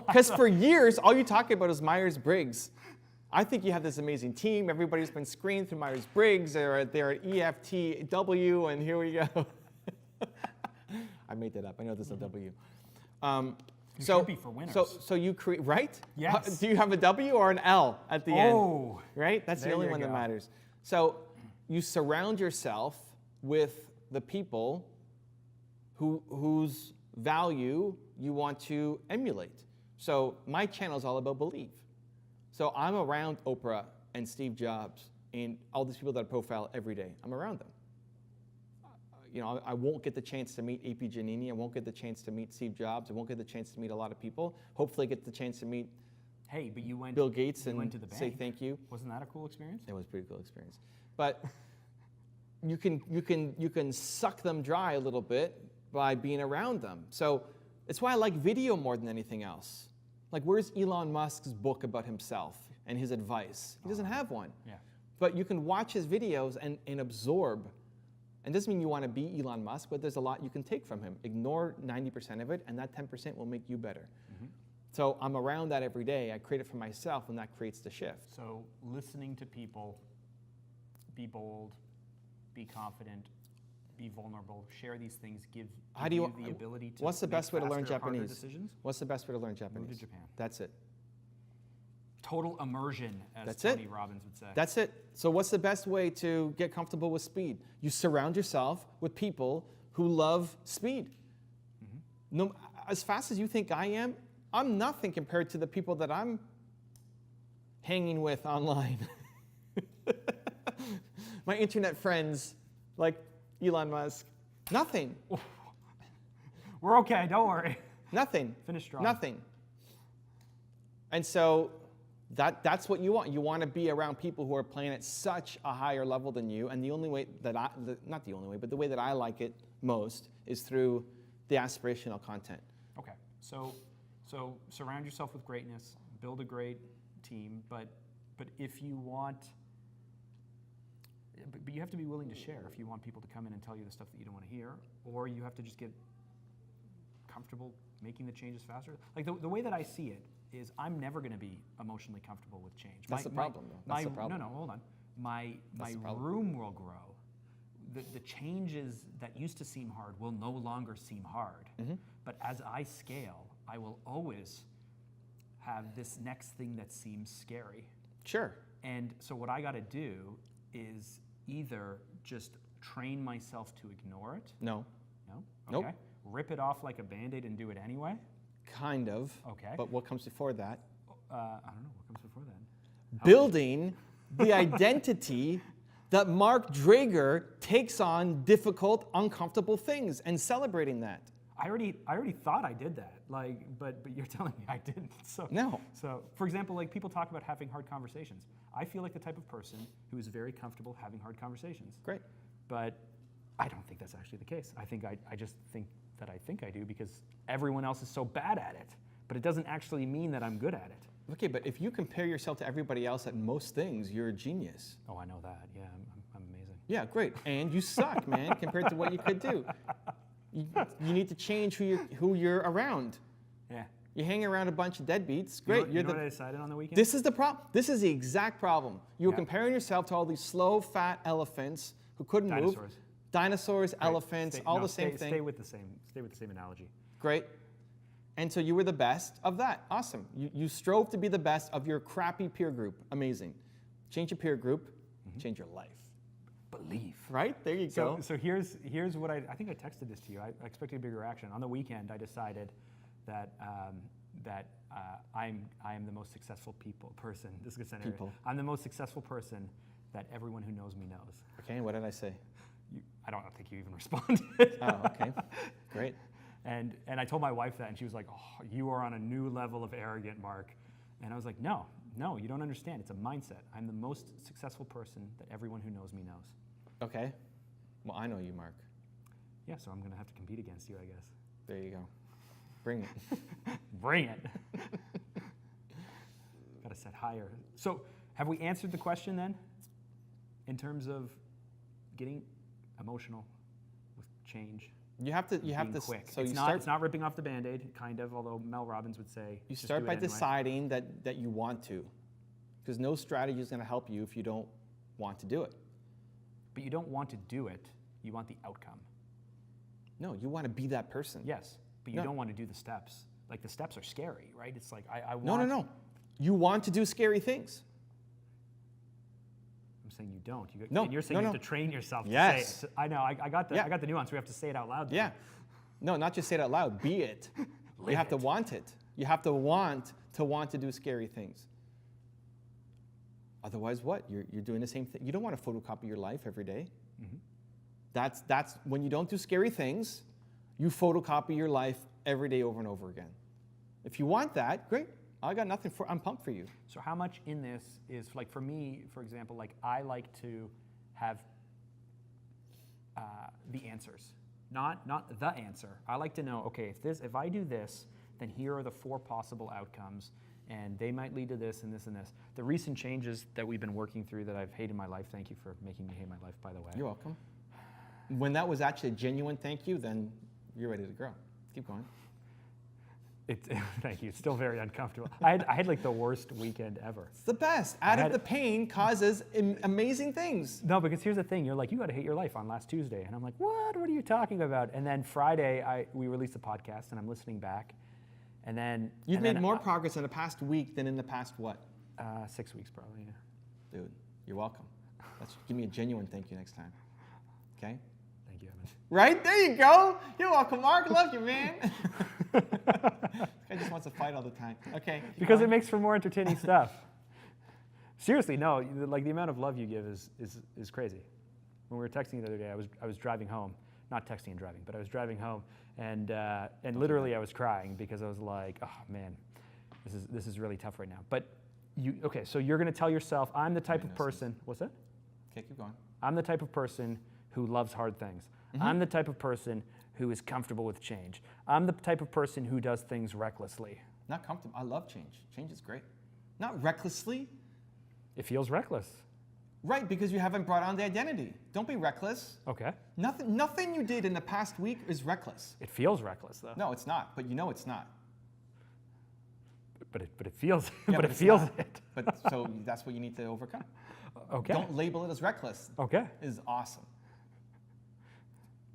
Speaker 1: Because for years, all you talk about is Myers-Briggs. I think you have this amazing team. Everybody's been screened through Myers-Briggs. They're at EFTW, and here we go. I made that up. I know there's a W.
Speaker 2: Should be for winners.
Speaker 1: So you create, right?
Speaker 2: Yes.
Speaker 1: Do you have a W or an L at the end?
Speaker 2: Oh.
Speaker 1: Right? That's the only one that matters. So you surround yourself with the people whose value you want to emulate. So my channel is all about belief. So I'm around Oprah and Steve Jobs and all these people that I profile every day. I'm around them. You know, I won't get the chance to meet A.P. Giannini. I won't get the chance to meet Steve Jobs. I won't get the chance to meet a lot of people. Hopefully I get the chance to meet Bill Gates and
Speaker 2: went to the bank.
Speaker 1: Say thank you.
Speaker 2: Wasn't that a cool experience?
Speaker 1: It was a pretty cool experience. But you can suck them dry a little bit by being around them. So it's why I like video more than anything else. Like, where's Elon Musk's book about himself and his advice? He doesn't have one.
Speaker 2: Yeah.
Speaker 1: But you can watch his videos and absorb. And it doesn't mean you want to be Elon Musk, but there's a lot you can take from him. Ignore 90% of it, and that 10% will make you better. Mm-hmm. So I'm around that every day. I create it for myself, and that creates the shift.
Speaker 2: So listening to people, be bold, be confident, be vulnerable, share these things, give you the ability to
Speaker 1: What's the best way to learn Japanese?
Speaker 2: Decisions?
Speaker 1: What's the best way to learn Japanese?
Speaker 2: Move to Japan.
Speaker 1: That's it.
Speaker 2: Total immersion, as
Speaker 1: That's
Speaker 2: Tony
Speaker 1: it.
Speaker 2: Robbins would say.
Speaker 1: That's it. So what's the best way to get comfortable with speed? You surround yourself with people who love speed. Mm-hmm. No, as fast as you think I am, I'm nothing compared to the people that I'm hanging with online. my internet friends like Elon Musk. Nothing.
Speaker 2: We're okay, don't worry.
Speaker 1: Nothing.
Speaker 2: Finish strong.
Speaker 1: Nothing. And so that's what you want. You want to be around people who are playing at such a higher level than you. And the only way that not the only way, but the way that I like it most is through the aspirational content.
Speaker 2: Okay. So surround yourself with greatness, build a great team, but if you want, but you have to be willing to share if you want people to come in and tell you the stuff that you don't want to hear, or you have to just get comfortable making the changes faster. Like the way that I see it is I'm never going to be emotionally comfortable with change.
Speaker 1: That's the problem, though. That's the problem.
Speaker 2: No, hold on. My room will grow. The changes that used to seem hard will no longer seem hard. Mm-hmm. But as I scale, I will always have this next thing that seems scary.
Speaker 1: Sure.
Speaker 2: And so what I got to do is either just train myself to ignore it.
Speaker 1: No.
Speaker 2: No? Okay. Nope. Rip it off like a Band-Aid and do it anyway?
Speaker 1: Kind of.
Speaker 2: Okay.
Speaker 1: But what comes before that?
Speaker 2: I don't know. What comes before that?
Speaker 1: Building the identity that Mark Drager takes on difficult, uncomfortable things and celebrating that.
Speaker 2: I already thought I did that. But you're telling me I didn't. So
Speaker 1: no.
Speaker 2: So for example, like people talk about having hard conversations. I feel like the type of person who is very comfortable having hard conversations.
Speaker 1: Great.
Speaker 2: But I don't think that's actually the case. I just think that I think I do because everyone else is so bad at it. But it doesn't actually mean that I'm good at it.
Speaker 1: Okay, but if you compare yourself to everybody else at most things, you're a genius.
Speaker 2: Oh, I know that. Yeah, I'm amazing.
Speaker 1: Yeah, great. And you suck, man, compared to what you could do. You need to change who you're around.
Speaker 2: Yeah.
Speaker 1: You hang around a bunch of deadbeats. Great.
Speaker 2: You know what I decided on the weekend?
Speaker 1: This is the problem. This is the exact problem. You were comparing yourself to all these slow, fat elephants who couldn't move. Dinosaurs, right. Elephants, the same thing.
Speaker 2: Stay with the same analogy.
Speaker 1: Great. And so you were the best of that. Awesome. You strove to be the best of your crappy peer group. Amazing. Change your peer group, change your life.
Speaker 2: Believe.
Speaker 1: Right? There you go.
Speaker 2: So here's what I think I texted this to you. I expected a bigger reaction. On the weekend, I decided that I am the most successful person. This is going to sound I'm the most successful person that everyone who knows me knows.
Speaker 1: Okay, and what did I say?
Speaker 2: I don't think you even responded.
Speaker 1: Oh, okay. Great.
Speaker 2: And I told my wife that, and she was like, "Oh, you are on a new level of arrogant, Mark." And I was like, "No, you don't understand. It's a mindset. I'm the most successful person that everyone who knows me knows."
Speaker 1: Okay. Well, I know you, Mark.
Speaker 2: Yeah, so I'm going to have to compete against you, I guess.
Speaker 1: There you go. Bring it.
Speaker 2: Bring it. Got to set higher. So have we answered the question then in terms of getting emotional with change?
Speaker 1: You have to
Speaker 2: quick.
Speaker 1: So
Speaker 2: it's not ripping off the Band-Aid, kind of, although Mel Robbins would say
Speaker 1: you start by deciding that you want to. Because no strategy is going to help you if you don't want to do it.
Speaker 2: But you don't want to do it, you want the outcome.
Speaker 1: No, you want to be that person.
Speaker 2: Yes, but you don't want to do the steps. Like the steps are scary, right? It's like I want...
Speaker 1: No. You want to do scary things.
Speaker 2: I'm saying you don't.
Speaker 1: No,
Speaker 2: and you're saying you have to train yourself to
Speaker 1: yes.
Speaker 2: say it. I know, I got the nuance. We have to say it out loud. Though.
Speaker 1: Yeah. No, not just say it out loud. Be it. You have to want it. You have to want to do scary things. Otherwise, what? You're doing the same thing. You don't want to photocopy your life every day. Mm-hmm. That's when you don't do scary things, you photocopy your life every day over and over again. If you want that, great. I'm pumped for you.
Speaker 2: So how much in this is, like for me, for example, like I like to have the answers, not the answer. I like to know, okay, if I do this, then here are the 4 possible outcomes, and they might lead to this and this and this. The recent changes that we've been working through that I've hated my life, thank you for making me hate my life, by the way.
Speaker 1: You're welcome. When that was actually a genuine thank you, then you're ready to grow. Keep going.
Speaker 2: Thank you. It's still very uncomfortable. I had like the worst weekend ever.
Speaker 1: It's the best. Out of the pain causes amazing things.
Speaker 2: No, because here's the thing. You're like, you got to hate your life on last Tuesday. And I'm like, what? What are you talking about? And then Friday, we released a podcast, and I'm listening back. And then...
Speaker 1: You've made more progress in the past week than in the past what?
Speaker 2: 6 weeks probably, yeah.
Speaker 1: Dude, you're welcome. Give me a genuine thank you next time. Okay?
Speaker 2: Thank you, Evan.
Speaker 1: Right? There you go. You're welcome, Mark. Love you, man. This guy just wants to fight all the time. Okay.
Speaker 2: Because it makes for more entertaining stuff. Seriously, no. Like the amount of love you give is crazy. when we were texting the other day, I was driving home, not texting and driving, but I was driving home, and literally I was crying because I was like, oh man, this is really tough right now. But so you're going to tell yourself, I'm the type of person. What's that?
Speaker 1: Okay, keep going.
Speaker 2: I'm the type of person who loves hard things. I'm the type of person who is comfortable with change. I'm the type of person who does things recklessly.
Speaker 1: Not comfortable. I love change. Change is great. Not recklessly.
Speaker 2: It feels reckless.
Speaker 1: Right, because you haven't brought on the identity. Don't be reckless.
Speaker 2: Okay.
Speaker 1: Nothing you did in the past week is reckless.
Speaker 2: It feels reckless, though.
Speaker 1: No, it's not. But you know it's not.
Speaker 2: But it feels.
Speaker 1: Yeah,
Speaker 2: but it feels it.
Speaker 1: But so that's what you need to overcome.
Speaker 2: Okay.
Speaker 1: Don't label it as reckless.
Speaker 2: Okay.
Speaker 1: Is awesome.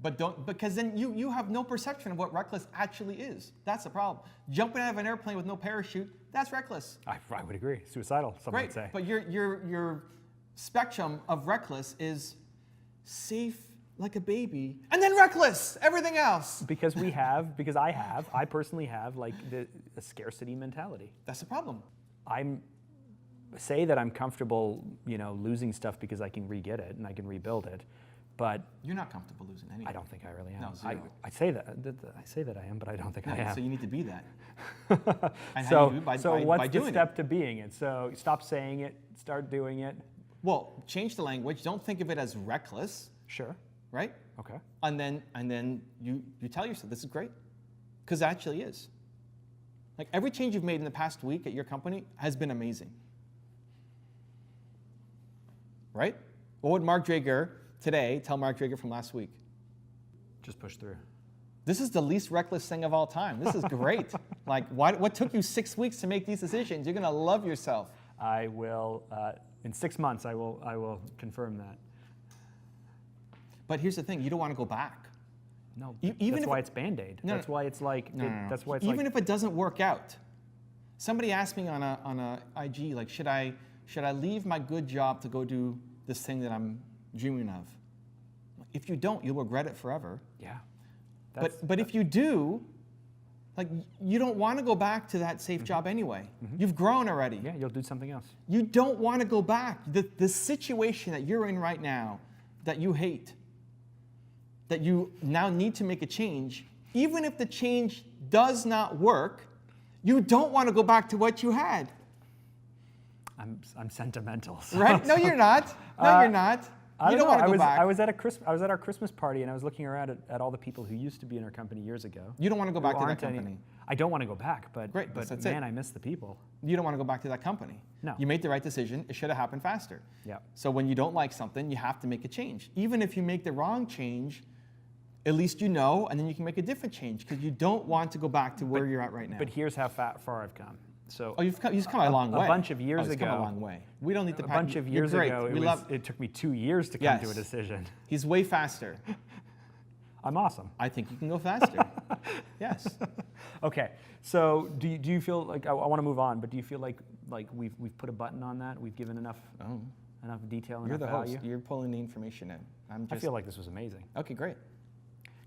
Speaker 1: But don't, because then you have no perception of what reckless actually is. That's the problem. Jumping out of an airplane with no parachute, that's reckless.
Speaker 2: I would agree. Suicidal, some would say.
Speaker 1: But your spectrum of reckless is safe like a baby, and then reckless, everything else.
Speaker 2: Because I personally have like a scarcity mentality.
Speaker 1: That's the problem.
Speaker 2: Say that I'm comfortable, losing stuff because I can re-get it and I can rebuild it. But
Speaker 1: you're not comfortable losing anything.
Speaker 2: I don't think I really am.
Speaker 1: No, zero.
Speaker 2: I say that I am, but I don't think I am.
Speaker 1: So you need to be that. And
Speaker 2: so
Speaker 1: how do you do it?
Speaker 2: so
Speaker 1: by
Speaker 2: what's
Speaker 1: doing
Speaker 2: the step to being it? So stop saying it, start doing it.
Speaker 1: Well, change the language. Don't think of it as reckless.
Speaker 2: Sure.
Speaker 1: Right?
Speaker 2: Okay.
Speaker 1: And then you tell yourself this is great, because it actually is. Like every change you've made in the past week at your company has been amazing. Right? What would Mark Drager today tell Mark Drager from last week?
Speaker 2: Just push through.
Speaker 1: This is the least reckless thing of all time. This is great. Like, what took you 6 weeks to make these decisions? You're going to love yourself.
Speaker 2: I will, in 6 months, I will confirm that.
Speaker 1: But here's the thing, you don't want to go back.
Speaker 2: No, that's why it's Band-Aid. That's why it's like, that's why it's
Speaker 1: even if it doesn't work out. Somebody asked me on a IG, like, should I leave my good job to go do this thing that I'm dreaming of? If you don't, you'll regret it forever.
Speaker 2: Yeah.
Speaker 1: But if you do, like, you don't want to go back to that safe job anyway. You've grown already.
Speaker 2: Yeah, you'll do something else.
Speaker 1: You don't want to go back. The situation that you're in right now, that you hate, that you now need to make a change, even if the change does not work, you don't want to go back to what you had.
Speaker 2: I'm sentimental. So.
Speaker 1: Right? No, you're not. No, you're not. You don't want to go back.
Speaker 2: I was at our Christmas party, and I was looking around at all the people who used to be in our company years ago.
Speaker 1: You don't want to go back to that company.
Speaker 2: I don't want to go back, but
Speaker 1: great, that's
Speaker 2: man,
Speaker 1: it.
Speaker 2: I miss the people.
Speaker 1: You don't want to go back to that company.
Speaker 2: No.
Speaker 1: You made the right decision. It should have happened faster.
Speaker 2: Yeah.
Speaker 1: So when you don't like something, you have to make a change. Even if you make the wrong change, at least you know, and then you can make a different change, because you don't want to go back to where you're at right now.
Speaker 2: But here's how far I've come. So
Speaker 1: you've come a long way.
Speaker 2: A bunch of years ago.
Speaker 1: Come a long way. We don't need to.
Speaker 2: A bunch of years ago, it took me 2 years to come to a decision.
Speaker 1: He's way faster.
Speaker 2: I'm awesome.
Speaker 1: I think you can go faster. Yes.
Speaker 2: Okay. So do you feel like I want to move on? But do you feel like we've put a button on that? We've given enough detail,
Speaker 1: You're
Speaker 2: enough
Speaker 1: the
Speaker 2: value?
Speaker 1: host. You're pulling the information in.
Speaker 2: I feel like this was amazing.
Speaker 1: Okay, great.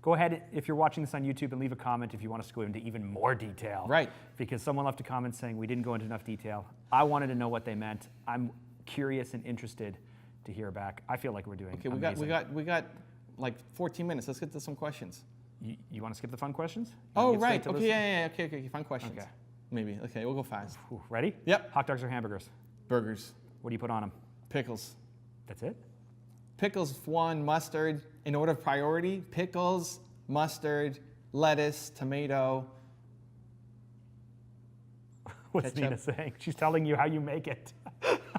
Speaker 2: Go ahead, if you're watching this on YouTube, and leave a comment if you want us to go into even more detail.
Speaker 1: Right.
Speaker 2: Because someone left a comment saying we didn't go into enough detail. I wanted to know what they meant. I'm curious and interested to hear back. I feel like we're doing amazing.
Speaker 1: we got like 14 minutes. Let's get to some questions.
Speaker 2: You want to skip the fun questions?
Speaker 1: Oh, right. Okay, yeah. Okay, fun questions.
Speaker 2: Okay.
Speaker 1: Maybe. Okay, we'll go fast.
Speaker 2: Ready?
Speaker 1: Yep.
Speaker 2: Hot dogs or hamburgers?
Speaker 1: Burgers.
Speaker 2: What do you put on them?
Speaker 1: Pickles.
Speaker 2: That's it?
Speaker 1: Pickles, one, mustard. In order of priority, pickles, mustard, lettuce, tomato.
Speaker 2: What's
Speaker 1: ketchup.
Speaker 2: Nina saying? She's telling you how you make it.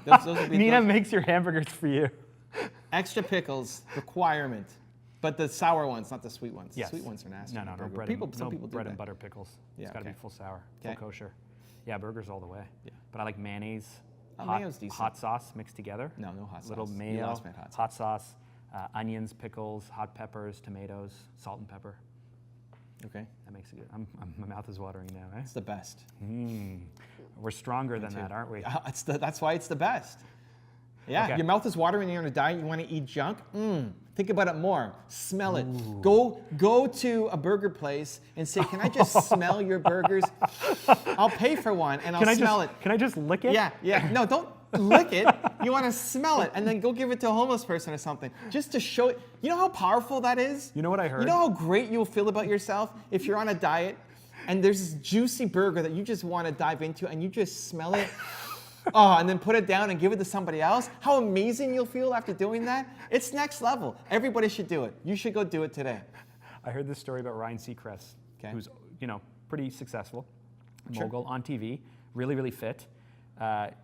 Speaker 1: Those
Speaker 2: Nina makes your hamburgers for you.
Speaker 1: Extra pickles, requirement. But the sour ones, not the sweet ones.
Speaker 2: Yes.
Speaker 1: The sweet ones are nasty.
Speaker 2: No bread,
Speaker 1: Some people do
Speaker 2: bread
Speaker 1: that.
Speaker 2: and butter pickles.
Speaker 1: Yeah,
Speaker 2: It's got to be full sour, full kosher. Yeah, burgers all the way.
Speaker 1: Yeah.
Speaker 2: But I like mayonnaise,
Speaker 1: mayo's decent.
Speaker 2: hot sauce mixed together.
Speaker 1: No hot sauce.
Speaker 2: Little
Speaker 1: You
Speaker 2: mayo,
Speaker 1: lost me at
Speaker 2: hot sauce, onions, pickles, hot peppers, tomatoes, salt and pepper.
Speaker 1: Okay.
Speaker 2: That makes it good. My mouth is watering now, eh?
Speaker 1: It's the best.
Speaker 2: We're stronger than that, aren't we?
Speaker 1: That's why it's the best. Yeah,
Speaker 2: Okay.
Speaker 1: Your mouth is watering, you're on a diet, you want to eat junk? Think about it more. Smell it. Go to a burger place and say, can I just smell your burgers? I'll pay for one and I'll smell it.
Speaker 2: Can I just lick it?
Speaker 1: Yeah. No, don't lick it. You want to smell it, and then go give it to a homeless person or something, just to show it. You know how powerful that is?
Speaker 2: You know what I heard?
Speaker 1: You know how great you'll feel about yourself if you're on a diet, and there's this juicy burger that you just want to dive into, and you just smell it. Oh, and then put it down and give it to somebody else. How amazing you'll feel after doing that. It's next level. Everybody should do it. You should go do it today.
Speaker 2: I heard this story about Ryan Seacrest, who's pretty successful, mogul on TV, really, really fit.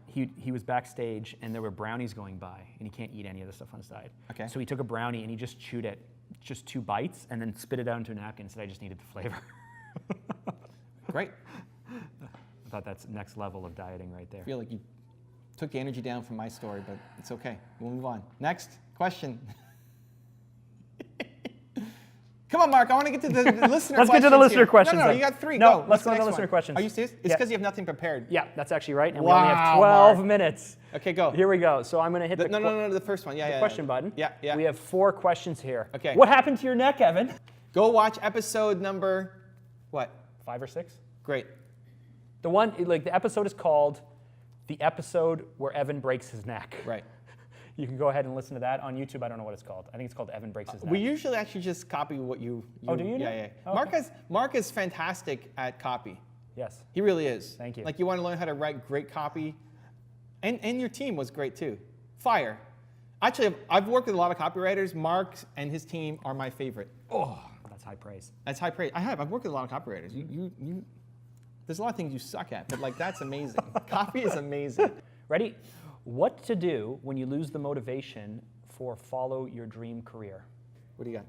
Speaker 2: He was backstage and there were brownies going by and he can't eat any of the stuff on his diet.
Speaker 1: Okay.
Speaker 2: So he took a brownie and he just chewed it, just 2 bites, and then spit it out into a napkin and said, I just needed the flavor.
Speaker 1: Great.
Speaker 2: I thought that's next level of dieting right there.
Speaker 1: I feel like you took the energy down from my story, but it's okay. We'll move on. Next question. Come on, Mark. I want to get to the listener questions.
Speaker 2: Let's get to the listener questions.
Speaker 1: No,
Speaker 2: then.
Speaker 1: you got 3.
Speaker 2: No,
Speaker 1: go.
Speaker 2: let's go to the listener questions.
Speaker 1: Are you serious? It's because you have nothing prepared.
Speaker 2: Yeah, that's actually right. And
Speaker 1: wow,
Speaker 2: we only have 12
Speaker 1: Mark.
Speaker 2: minutes.
Speaker 1: Okay, go.
Speaker 2: Here we go. So I'm going to hit
Speaker 1: the first one. Yeah,
Speaker 2: the question button.
Speaker 1: Yeah, yeah.
Speaker 2: We have 4 questions here.
Speaker 1: Okay.
Speaker 2: What happened to your neck, Evan?
Speaker 1: Go watch episode number, what?
Speaker 2: 5 or 6?
Speaker 1: Great.
Speaker 2: The one, the episode is called The Episode Where Evan Breaks His Neck.
Speaker 1: Right.
Speaker 2: You can go ahead and listen to that on YouTube. I don't know what it's called. I think it's called Evan Breaks His Neck.
Speaker 1: We usually actually just copy what you
Speaker 2: Oh, do you?
Speaker 1: Yeah.
Speaker 2: Oh,
Speaker 1: Mark is fantastic at copy.
Speaker 2: Yes.
Speaker 1: He really is.
Speaker 2: Thank you.
Speaker 1: Like, you want to learn how to write great copy. And your team was great too. Fire. Actually, I've worked with a lot of copywriters. Mark and his team are my favorite.
Speaker 2: Oh, that's high praise.
Speaker 1: That's high praise. I've worked with a lot of copywriters. You there's a lot of things you suck at, but that's amazing. Copy is amazing.
Speaker 2: Ready? What to do when you lose the motivation for follow your dream career?
Speaker 1: What do you got?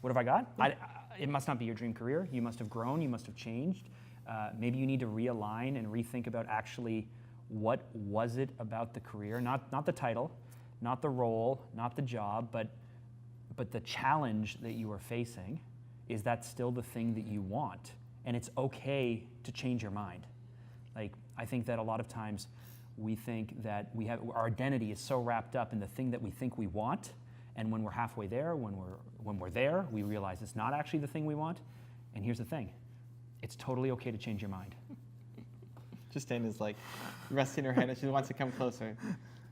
Speaker 2: What have I got? It must not be your dream career. You must have grown. You must have changed. Maybe you need to realign and rethink about actually what was it about the career, not the title, not the role, not the job, but the challenge that you are facing. Is that still the thing that you want? And it's okay to change your mind. I think that a lot of times we think that our identity is so wrapped up in the thing that we think we want, and when we're halfway there, when we're there, we realize it's not actually the thing we want. And here's the thing: it's totally okay to change your mind.
Speaker 1: Justine is resting her head and she wants to come closer.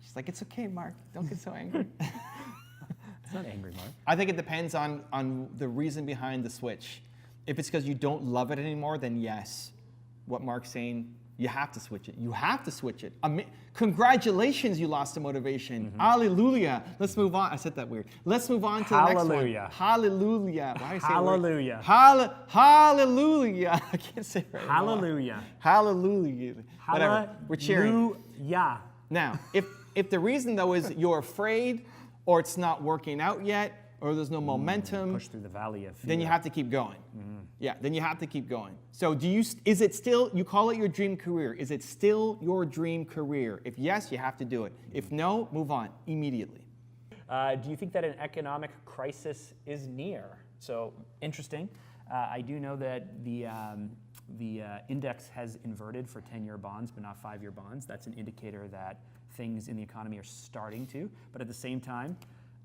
Speaker 1: She's like, it's okay, Mark. Don't get so angry.
Speaker 2: It's not angry, Mark.
Speaker 1: I think it depends on the reason behind the switch. If it's because you don't love it anymore, then yes. What Mark's saying, you have to switch it. You have to switch it. Congratulations, you lost the motivation. Mm-hmm. Hallelujah. Let's move on. I said that weird. Let's move on to the next one.
Speaker 2: Hallelujah.
Speaker 1: Hallelujah. Why do I say
Speaker 2: Hallelujah.
Speaker 1: Hallelujah. I can't say it right.
Speaker 2: Hallelujah.
Speaker 1: Hallelujah. Whatever. We're cheering.
Speaker 2: Hallelujah.
Speaker 1: Now, if the reason though is you're afraid, or it's not working out yet, or there's no momentum,
Speaker 2: push through the valley of fear.
Speaker 1: Then you have to keep going. Yeah, then you have to keep going. So is it still, you call it your dream career, is it still your dream career? If yes, you have to do it. If no, move on immediately.
Speaker 2: Do you think that an economic crisis is near? So, interesting. I do know that the index has inverted for 10-year bonds, but not 5-year bonds. That's an indicator that things in the economy are starting to. But at the same time,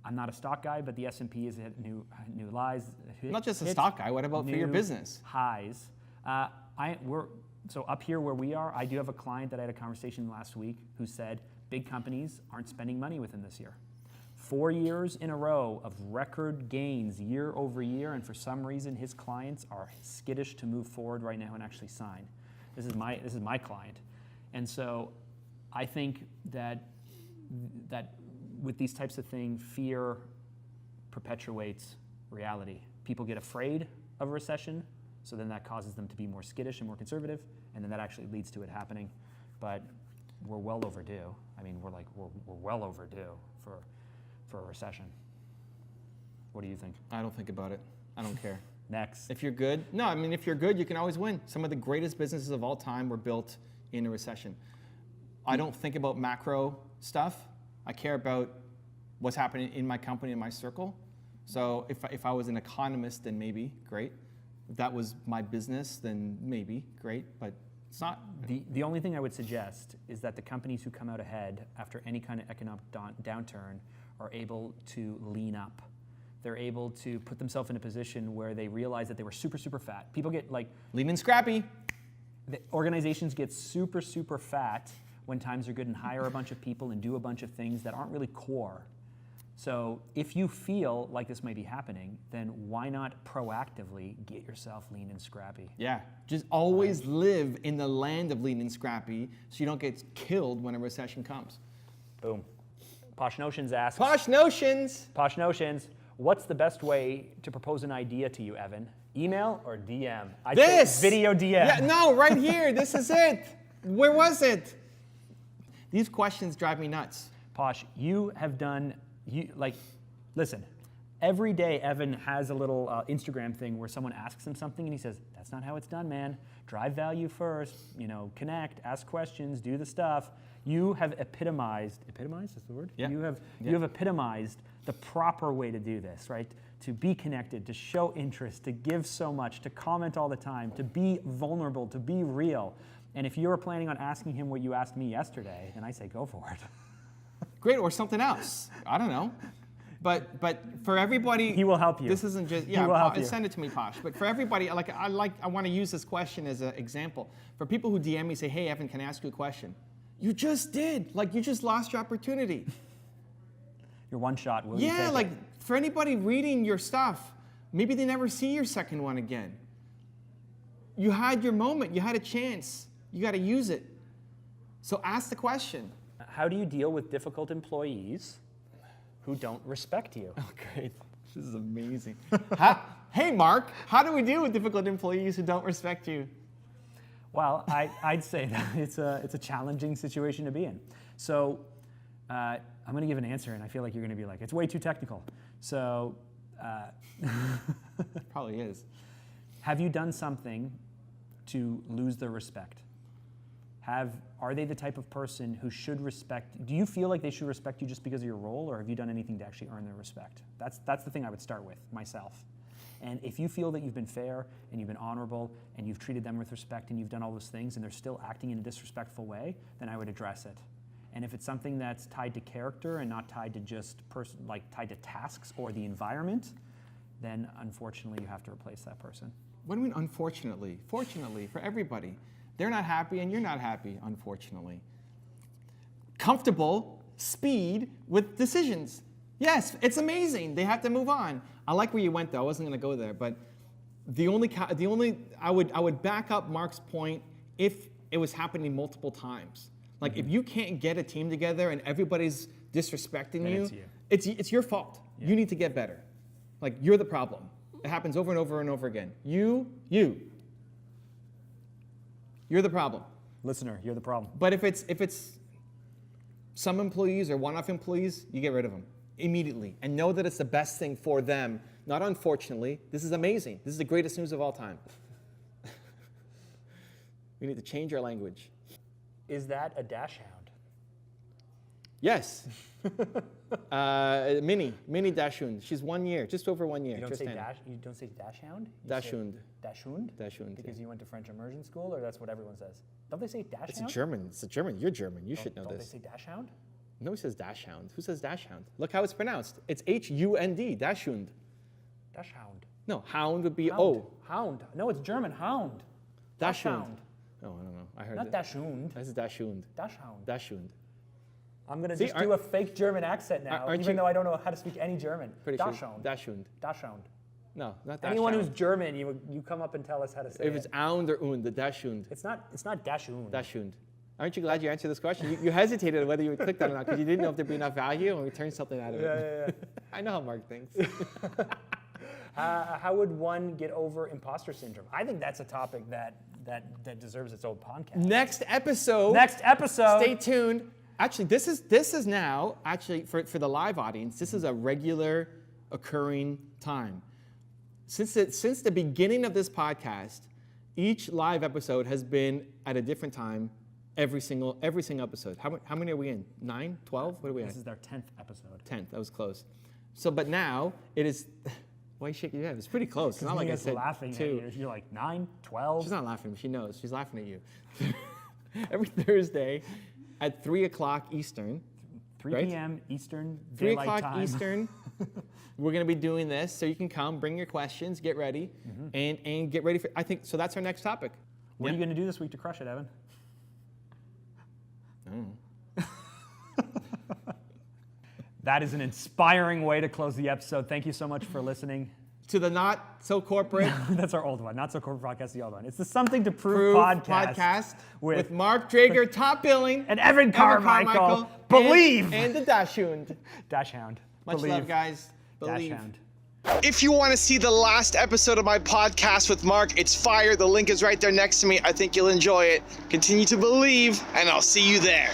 Speaker 2: I'm not a stock guy, but the S&P has hit new highs.
Speaker 1: Not just a stock guy. What about for your business?
Speaker 2: Highs. So up here where we are, I do have a client that I had a conversation last week who said big companies aren't spending money with him this year. 4 years in a row of record gains year over year, and for some reason his clients are skittish to move forward right now and actually sign. This is my client, and so I think that with these types of things, fear perpetuates reality. People get afraid of a recession, so then that causes them to be more skittish and more conservative, and then that actually leads to it happening. But we're well overdue. I mean, we're well overdue for a recession. What do you think?
Speaker 1: I don't think about it. I don't care.
Speaker 2: Next.
Speaker 1: If you're good, if you're good, you can always win. Some of the greatest businesses of all time were built in a recession. I don't think about macro stuff. I care about what's happening in my company, in my circle. So if I was an economist, then maybe, great. If that was my business, then maybe, great, but it's not.
Speaker 2: The only thing I would suggest is that the companies who come out ahead after any kind of economic downturn are able to lean up. They're able to put themselves in a position where they realize that they were super, super fat. People get
Speaker 1: lean and scrappy.
Speaker 2: The organizations get super, super fat when times are good and hire a bunch of people and do a bunch of things that aren't really core. So if you feel like this might be happening, then why not proactively get yourself lean and scrappy?
Speaker 1: Yeah, just always live in the land of lean and scrappy so you don't get killed when a recession comes.
Speaker 2: Boom. Posh Notions asks.
Speaker 1: Posh Notions!
Speaker 2: Posh Notions, what's the best way to propose an idea to you, Evan? Email or DM?
Speaker 1: This!
Speaker 2: Video DM.
Speaker 1: Yeah, no, right here. This is it. Where was it? These questions drive me nuts.
Speaker 2: Posh, you have done, listen, every day Evan has a little Instagram thing where someone asks him something and he says, that's not how it's done, man. Drive value first, connect, ask questions, do the stuff. You have epitomized is the word?
Speaker 1: Yeah.
Speaker 2: You have epitomized the proper way to do this, right? To be connected, to show interest, to give so much, to comment all the time, to be vulnerable, to be real. And if you were planning on asking him what you asked me yesterday, then I say go for it.
Speaker 1: Great, or something else. I don't know. But for everybody,
Speaker 2: he will help you.
Speaker 1: This isn't just
Speaker 2: he will help you.
Speaker 1: Send it to me, Posh. But for everybody, I want to use this question as an example. For people who DM me, say, hey, Evan, can I ask you a question? You just did. You just lost your opportunity.
Speaker 2: Your one shot. Will
Speaker 1: yeah, for anybody reading your stuff, maybe they never see your second one again. You had your moment. You had a chance. You got to use it. So ask the question.
Speaker 2: How do you deal with difficult employees who don't respect you?
Speaker 1: Oh, great. This is amazing. Hey, Mark, how do we deal with difficult employees who don't respect you?
Speaker 2: Well, I'd say that it's a challenging situation to be in. So I'm going to give an answer, and I feel like you're going to be like, it's way too technical. So
Speaker 1: probably is.
Speaker 2: Have you done something to lose their respect? Are they the type of person who should respect? Do you feel like they should respect you just because of your role, or have you done anything to actually earn their respect? That's the thing I would start with myself. And if you feel that you've been fair and you've been honorable and you've treated them with respect and you've done all those things and they're still acting in a disrespectful way, then I would address it. And if it's something that's tied to character and not tied to just tied to tasks or the environment, then unfortunately you have to replace that person.
Speaker 1: What do you mean unfortunately? Fortunately for everybody. They're not happy and you're not happy, unfortunately. Comfortable speed with decisions. Yes, it's amazing. They have to move on. I like where you went though. I wasn't going to go there, but I would back up Mark's point if it was happening multiple times. If you can't get a team together and everybody's disrespecting
Speaker 2: then
Speaker 1: you, it's your fault. Yeah. You need to get better. You're the problem. It happens over and over and over again. You're the problem.
Speaker 2: Listener, you're the problem.
Speaker 1: But if it's some employees or one-off employees, you get rid of them immediately and know that it's the best thing for them. Not unfortunately. This is amazing. This is the greatest news of all time. We need to change our language.
Speaker 2: Is that a dachshund?
Speaker 1: Yes. Mini dachshund. She's 1 year, just over 1 year.
Speaker 2: You don't say dachshund?
Speaker 1: Dachshund.
Speaker 2: Dachshund?
Speaker 1: Dachshund.
Speaker 2: Because you went to French immersion school, or that's what everyone says? Don't they say dachshund?
Speaker 1: It's German. It's a German. You're German. You should know this.
Speaker 2: Don't they say dachshund?
Speaker 1: Nobody says dachshund. Who says dachshund? Look how it's pronounced. It's H-U-N-D. Dachshund.
Speaker 2: Dachshund.
Speaker 1: No, hound would be
Speaker 2: hound.
Speaker 1: O.
Speaker 2: Hound. No, it's German. Hound.
Speaker 1: Dachshund. Oh, I don't know. I heard
Speaker 2: Not dachshund.
Speaker 1: This is dachshund.
Speaker 2: Dachshund.
Speaker 1: Dachshund.
Speaker 2: I'm going to just do a fake German accent now, even though I don't know how to speak any German.
Speaker 1: Dachshund. Dachshund.
Speaker 2: Dachshund.
Speaker 1: No, not dachshund.
Speaker 2: Anyone who's German, you come up and tell us how to say it.
Speaker 1: If it's ound or und, the dachshund.
Speaker 2: It's not dachshund.
Speaker 1: Dachshund. Aren't you glad you answered this question? You hesitated whether you would click that or not because you didn't know if there'd be enough value and we turned something out of it.
Speaker 2: Yeah.
Speaker 1: I know how Mark thinks.
Speaker 2: How would one get over imposter syndrome? I think that's a topic that deserves its own podcast.
Speaker 1: Next episode. Stay tuned. Actually, this is now, for the live audience, this is a regular occurring time. Since the beginning of this podcast, each live episode has been at a different time every single episode. How many are we in? 9? 12? What are we at?
Speaker 2: This is our 10th episode.
Speaker 1: 10th. That was close. So, but now it is. Why are you shaking your head? It's pretty close. It's not like I said
Speaker 2: laughing
Speaker 1: 2.
Speaker 2: At you. You're like 9, 12.
Speaker 1: She's not laughing. She knows. She's laughing at you. Every Thursday at 3 o'clock Eastern.
Speaker 2: 3
Speaker 1: right?
Speaker 2: p.m. Eastern
Speaker 1: 3
Speaker 2: daylight
Speaker 1: o'clock
Speaker 2: time.
Speaker 1: Eastern. We're going to be doing this, so you can come, bring your questions, get ready, and get ready for. I think so. That's our next topic.
Speaker 2: What are you going to do this week to crush it, Evan? That is an inspiring way to close the episode. Thank you so much for listening.
Speaker 1: To the Not So Corporate.
Speaker 2: That's our old one. Not So Corporate Podcast, the old one. It's the Something to Prove podcast
Speaker 1: with Mark Drager, top billing.
Speaker 2: And Evan Carmichael. Believe.
Speaker 1: And the dachshund.
Speaker 2: Dachshund.
Speaker 1: Much
Speaker 2: Believe.
Speaker 1: love, guys. Believe.
Speaker 2: Dachshund.
Speaker 3: If you want to see the last episode of my podcast with Mark, it's fire. The link is right there next to me. I think you'll enjoy it. Continue to believe, and I'll see you there.